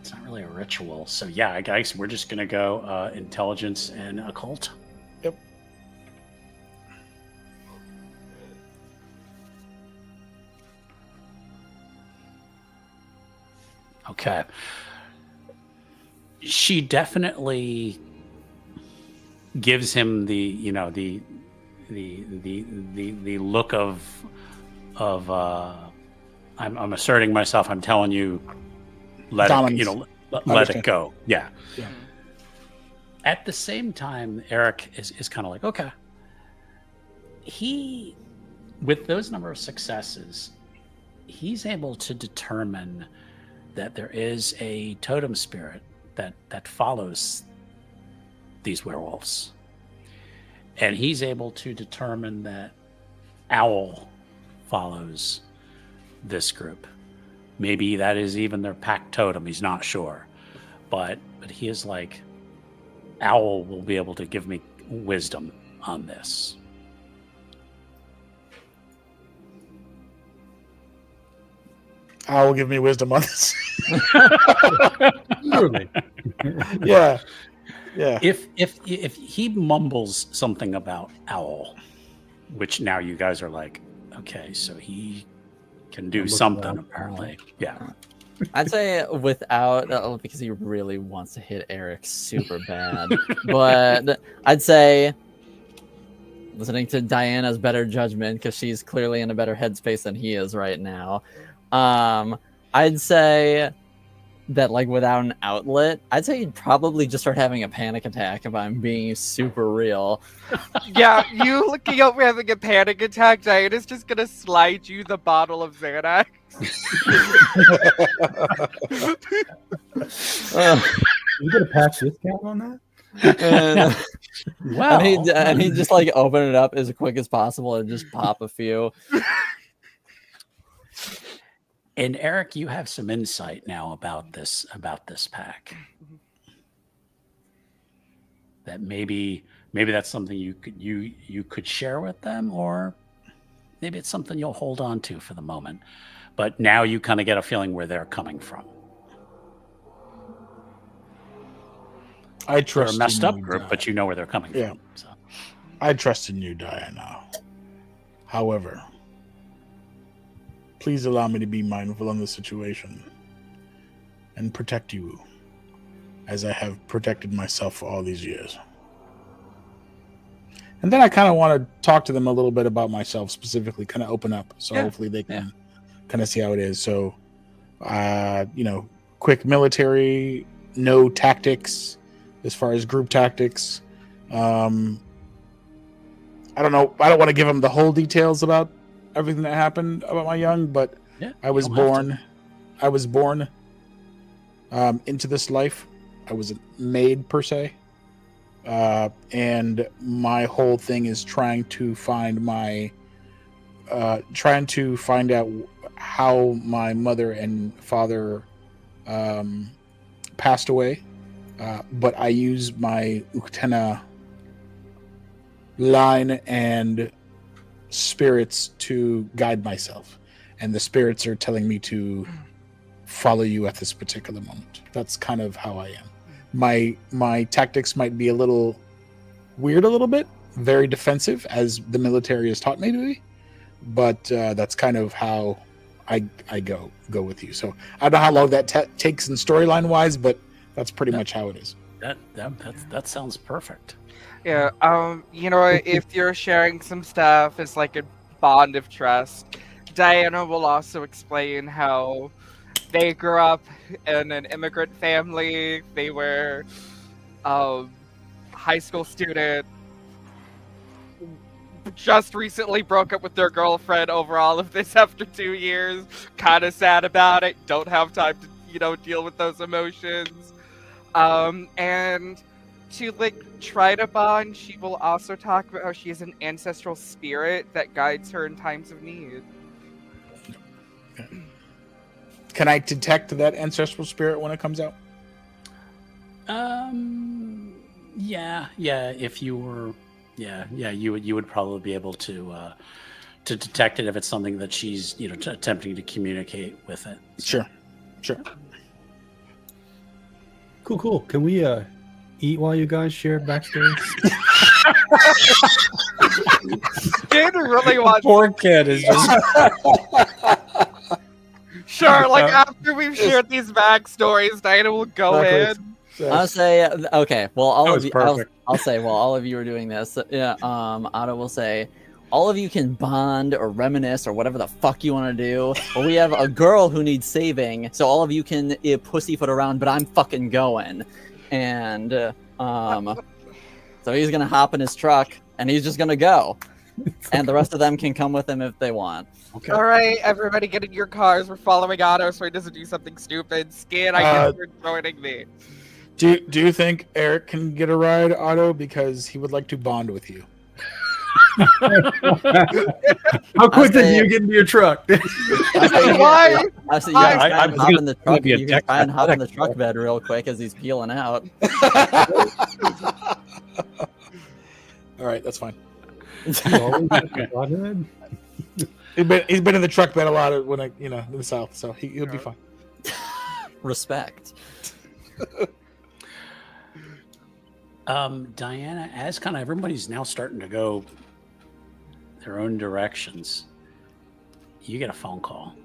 it's not really a ritual. So yeah, guys, we're just gonna go intelligence and occult. Yep. Okay. She definitely gives him the look of I'm asserting myself. I'm telling you, let it go. Yeah. At the same time, Eric is kind of like, okay. He, with those number of successes, he's able to determine that there is a totem spirit that follows these werewolves. And he's able to determine that Owl follows this group. Maybe that is even their pack totem. He's not sure. But he is like, Owl will be able to give me wisdom on this. Owl will give me wisdom on this. Literally. Yeah. If he mumbles something about Owl, which now you guys are like, okay, so he can do something apparently. Yeah. I'd say without, because he really wants to hit Eric super bad. But I'd say, listening to Diana's better judgment, because she's clearly in a better headspace than he is right now, I'd say that, like, without an outlet, I'd say you'd probably just start having a panic attack if I'm being super real. Yeah, you looking up having a panic attack, Diana's just gonna slide you the bottle of Xanax. You get a patch discount on that? And, Wow. and he'd just like open it up as quick as possible and just pop a few. And Eric, you have some insight now about this pack. That maybe that's something you could share with them, or maybe it's something you'll hold on to for the moment. But now you kind of get a feeling where they're coming from. I They're trust a messed in up you, group, but you know where they're coming Yeah. from. So. I trust in you, Diana. However, please allow me to be mindful in the situation and protect you as I have protected myself for all these years. And then I kind of want to talk to them a little bit about myself specifically, kind of open up. So Yeah. hopefully they can kind of see how it is. So, quick military, no tactics as far as group tactics. I don't know. I don't want to give them the whole details about everything that happened about my young, but Yeah, I was born into this life. I wasn't made per se. And my whole thing is trying to find out how my mother and father passed away. But I use my Uktena line and spirits to guide myself. And the spirits are telling me to follow you at this particular moment. That's kind of how I am. My tactics might be a little weird, a little bit, very defensive, as the military has taught me to be. But that's kind of how I go with you. So I don't know how long that takes in storyline wise, but that's pretty much how it is. That sounds perfect. Yeah, if you're sharing some stuff, it's like a bond of trust. Diana will also explain how they grew up in an immigrant family. They were high school student, just recently broke up with their girlfriend over all of this after 2 years. Kind of sad about it. Don't have time to, deal with those emotions. And to try to bond, she will also talk about how she is an ancestral spirit that guides her in times of need. Can I detect that ancestral spirit when it comes out? Yeah. If you were, you would probably be able to detect it if it's something that she's attempting to communicate with it. So. Sure. Cool. Can we eat while you guys share backstory? Kid really wants. Poor kid is just. Sure, after we've shared these backstories, Diana will go in. I'll say, okay, well, I'll say, while all of you are doing this, Otto will say, all of you can bond or reminisce or whatever the fuck you want to do, but we have a girl who needs saving, so all of you can pussyfoot around, but I'm fucking going. And so he's going to hop in his truck, and he's just going to go. And the rest of them can come with him if they want. Okay. All right, everybody get in your cars. We're following Otto so he doesn't do something stupid. Skid, I guess you're joining me. Do you think Eric can get a ride, Otto? Because he would like to bond with you. How quickly do you get into your truck? Why? I say, hop in the truck. You can try and hop in the truck bed real quick as he's peeling out. All right, that's fine. He's been in the truck bed a lot in the South, so he'll be fine. Respect. Diana, as kind of everybody's now starting to go their own directions, you get a phone call.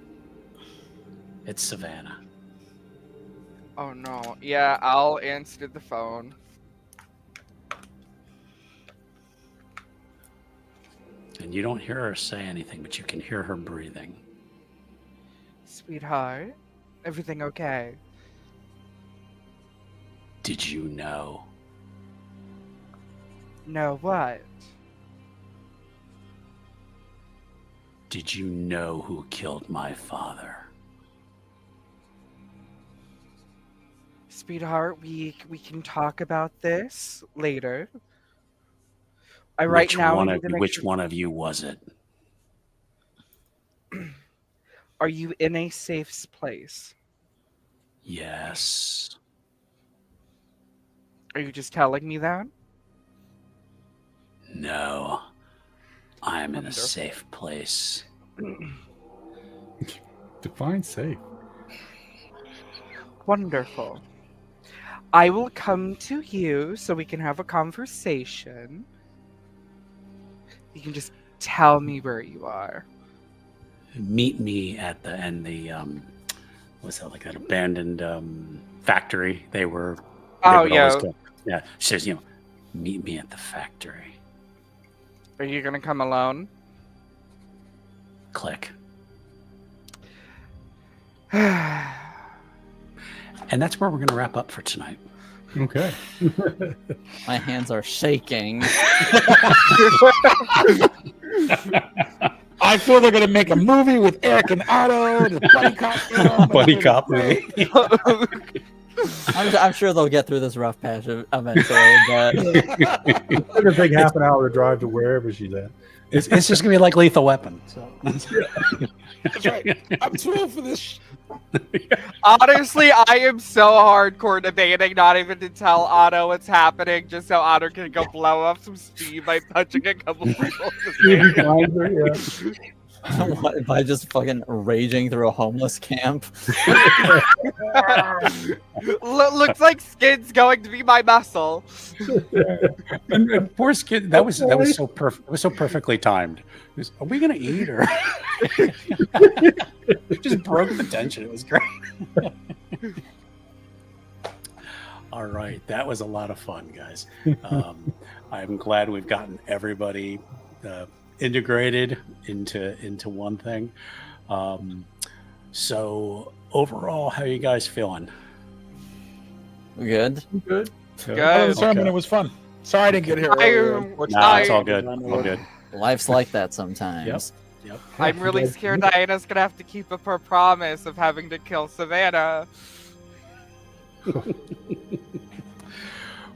It's Savannah. Oh no. Yeah, I'll answer the phone. And you don't hear her say anything, but you can hear her breathing. Sweetheart, everything okay? Did you know? No, what? Did you know who killed my father? Sweetheart, we can talk about this later. Right now, I need to make Which sure. one of you was it? Are you in a safe place? Yes. Are you just telling me that? No. I'm in a Wonderful. safe place. Define safe. Wonderful. I will come to you so we can have a conversation. You can just tell me where you are. Meet me at the what's that, like that abandoned factory they were. Oh, would yeah. always go. Yeah. She says, meet me at the factory. Are you gonna come alone? Click. I And that's where we're going to wrap up for tonight. Okay. My hands are shaking. I feel they're gonna make a movie with Eric and Otto and a buddy cop film. Buddy cop movie. I'm sure they'll get through this rough patch eventually, but It's gonna take half an hour to drive to wherever she's at. It's just going to be like Lethal Weapon. So. That's right. I'm too old for this. Honestly, I am so hardcore debating not even to tell Otto what's happening, just so Otto can go blow up some steam by punching a couple people. what, by just fucking raging through a homeless camp. Looks like Skid's going to be my muscle. And poor Skid, that was so perfect. It was so perfectly timed. It was, are we going to eat or? It just broke the tension. It was great. All right, that was a lot of fun, guys. I'm glad we've gotten everybody integrated into one thing. So overall, how are you guys feeling? Good. Good. Good. Sermon, it was fun. Sorry I didn't get here earlier. Nah, it's all good. All good. Life's like that sometimes. Yep. I'm really scared Diana's gonna have to keep up her promise of having to kill Savannah.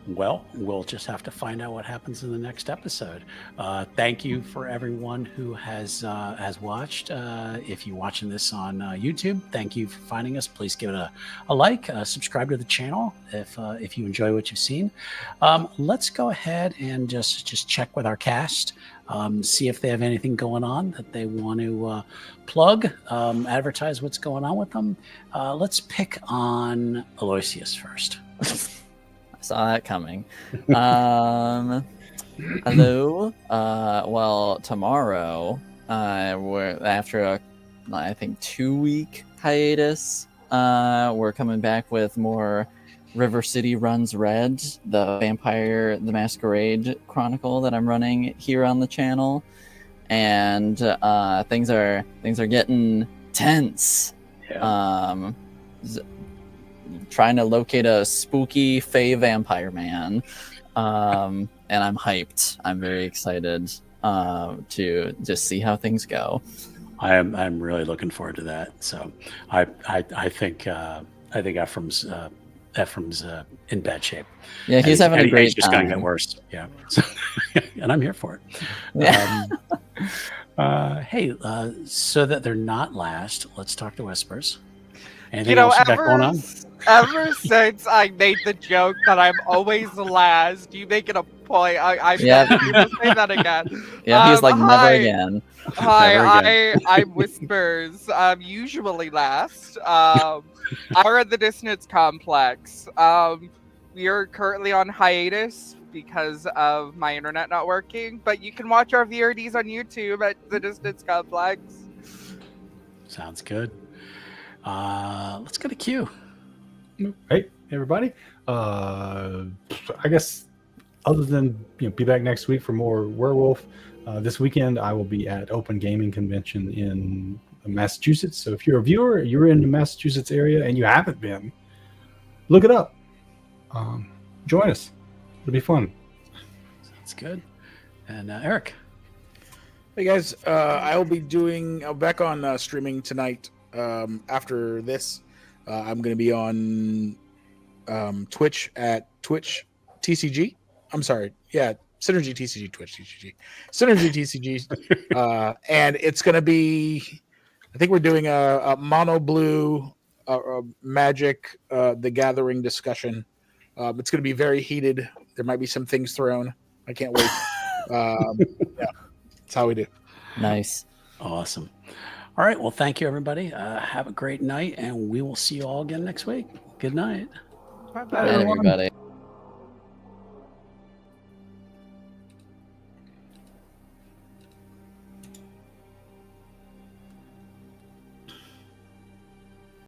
Well, we'll just have to find out what happens in the next episode. Thank you for everyone who has watched. If you're watching this on YouTube, thank you for finding us. Please give it a like, subscribe to the channel if you enjoy what you've seen. Let's go ahead and just check with our cast, see if they have anything going on that they want to plug, advertise what's going on with them. Let's pick on Aloysius first. Saw that coming. Hello. Well, tomorrow, we're after a, I think, 2-week hiatus. We're coming back with more River City Runs Red, the Vampire the Masquerade Chronicle that I'm running here on the channel, and things are getting tense. Yeah. Trying to locate a spooky fey vampire man, and I'm hyped. I'm very excited to just see how things go. I'm really looking forward to that. So I think Ephraim's in bad shape. Yeah, he's having a great He's just time. going to get worse. Yeah, so, and I'm here for it. Yeah. Hey, so that they're not last, let's talk to Whispers. Anything else you got going on? Ever since I made the joke that I'm always the last, you make it a point. I'm Yeah. going to say that again. Yeah, he's like never hi. again. Hi, I'm Whispers. I'm usually last. I'm at the Dissonance Complex. We are currently on hiatus because of my internet not working, but you can watch our VRDs on YouTube at the Dissonance Complex. Sounds good. Let's go to Q. Hey, everybody. I guess other than be back next week for more Werewolf, this weekend I will be at Open Gaming Convention in Massachusetts. So if you're a viewer, you're in the Massachusetts area and you haven't been, look it up. Join us. It'll be fun. That's good. And Eric. Hey guys, I'll be back on streaming tonight. After this, I'm going to be on Twitch at Twitch TCG. I'm sorry, yeah, Synergy TCG, Twitch TCG, Synergy TCG, and it's going to be. I think we're doing a mono blue Magic the Gathering discussion. It's going to be very heated. There might be some things thrown. I can't wait. Yeah, that's how we do. Nice. Awesome. All right. Well, thank you, everybody. Have a great night, and we will see you all again next week. Good night. Bye Bye, everybody.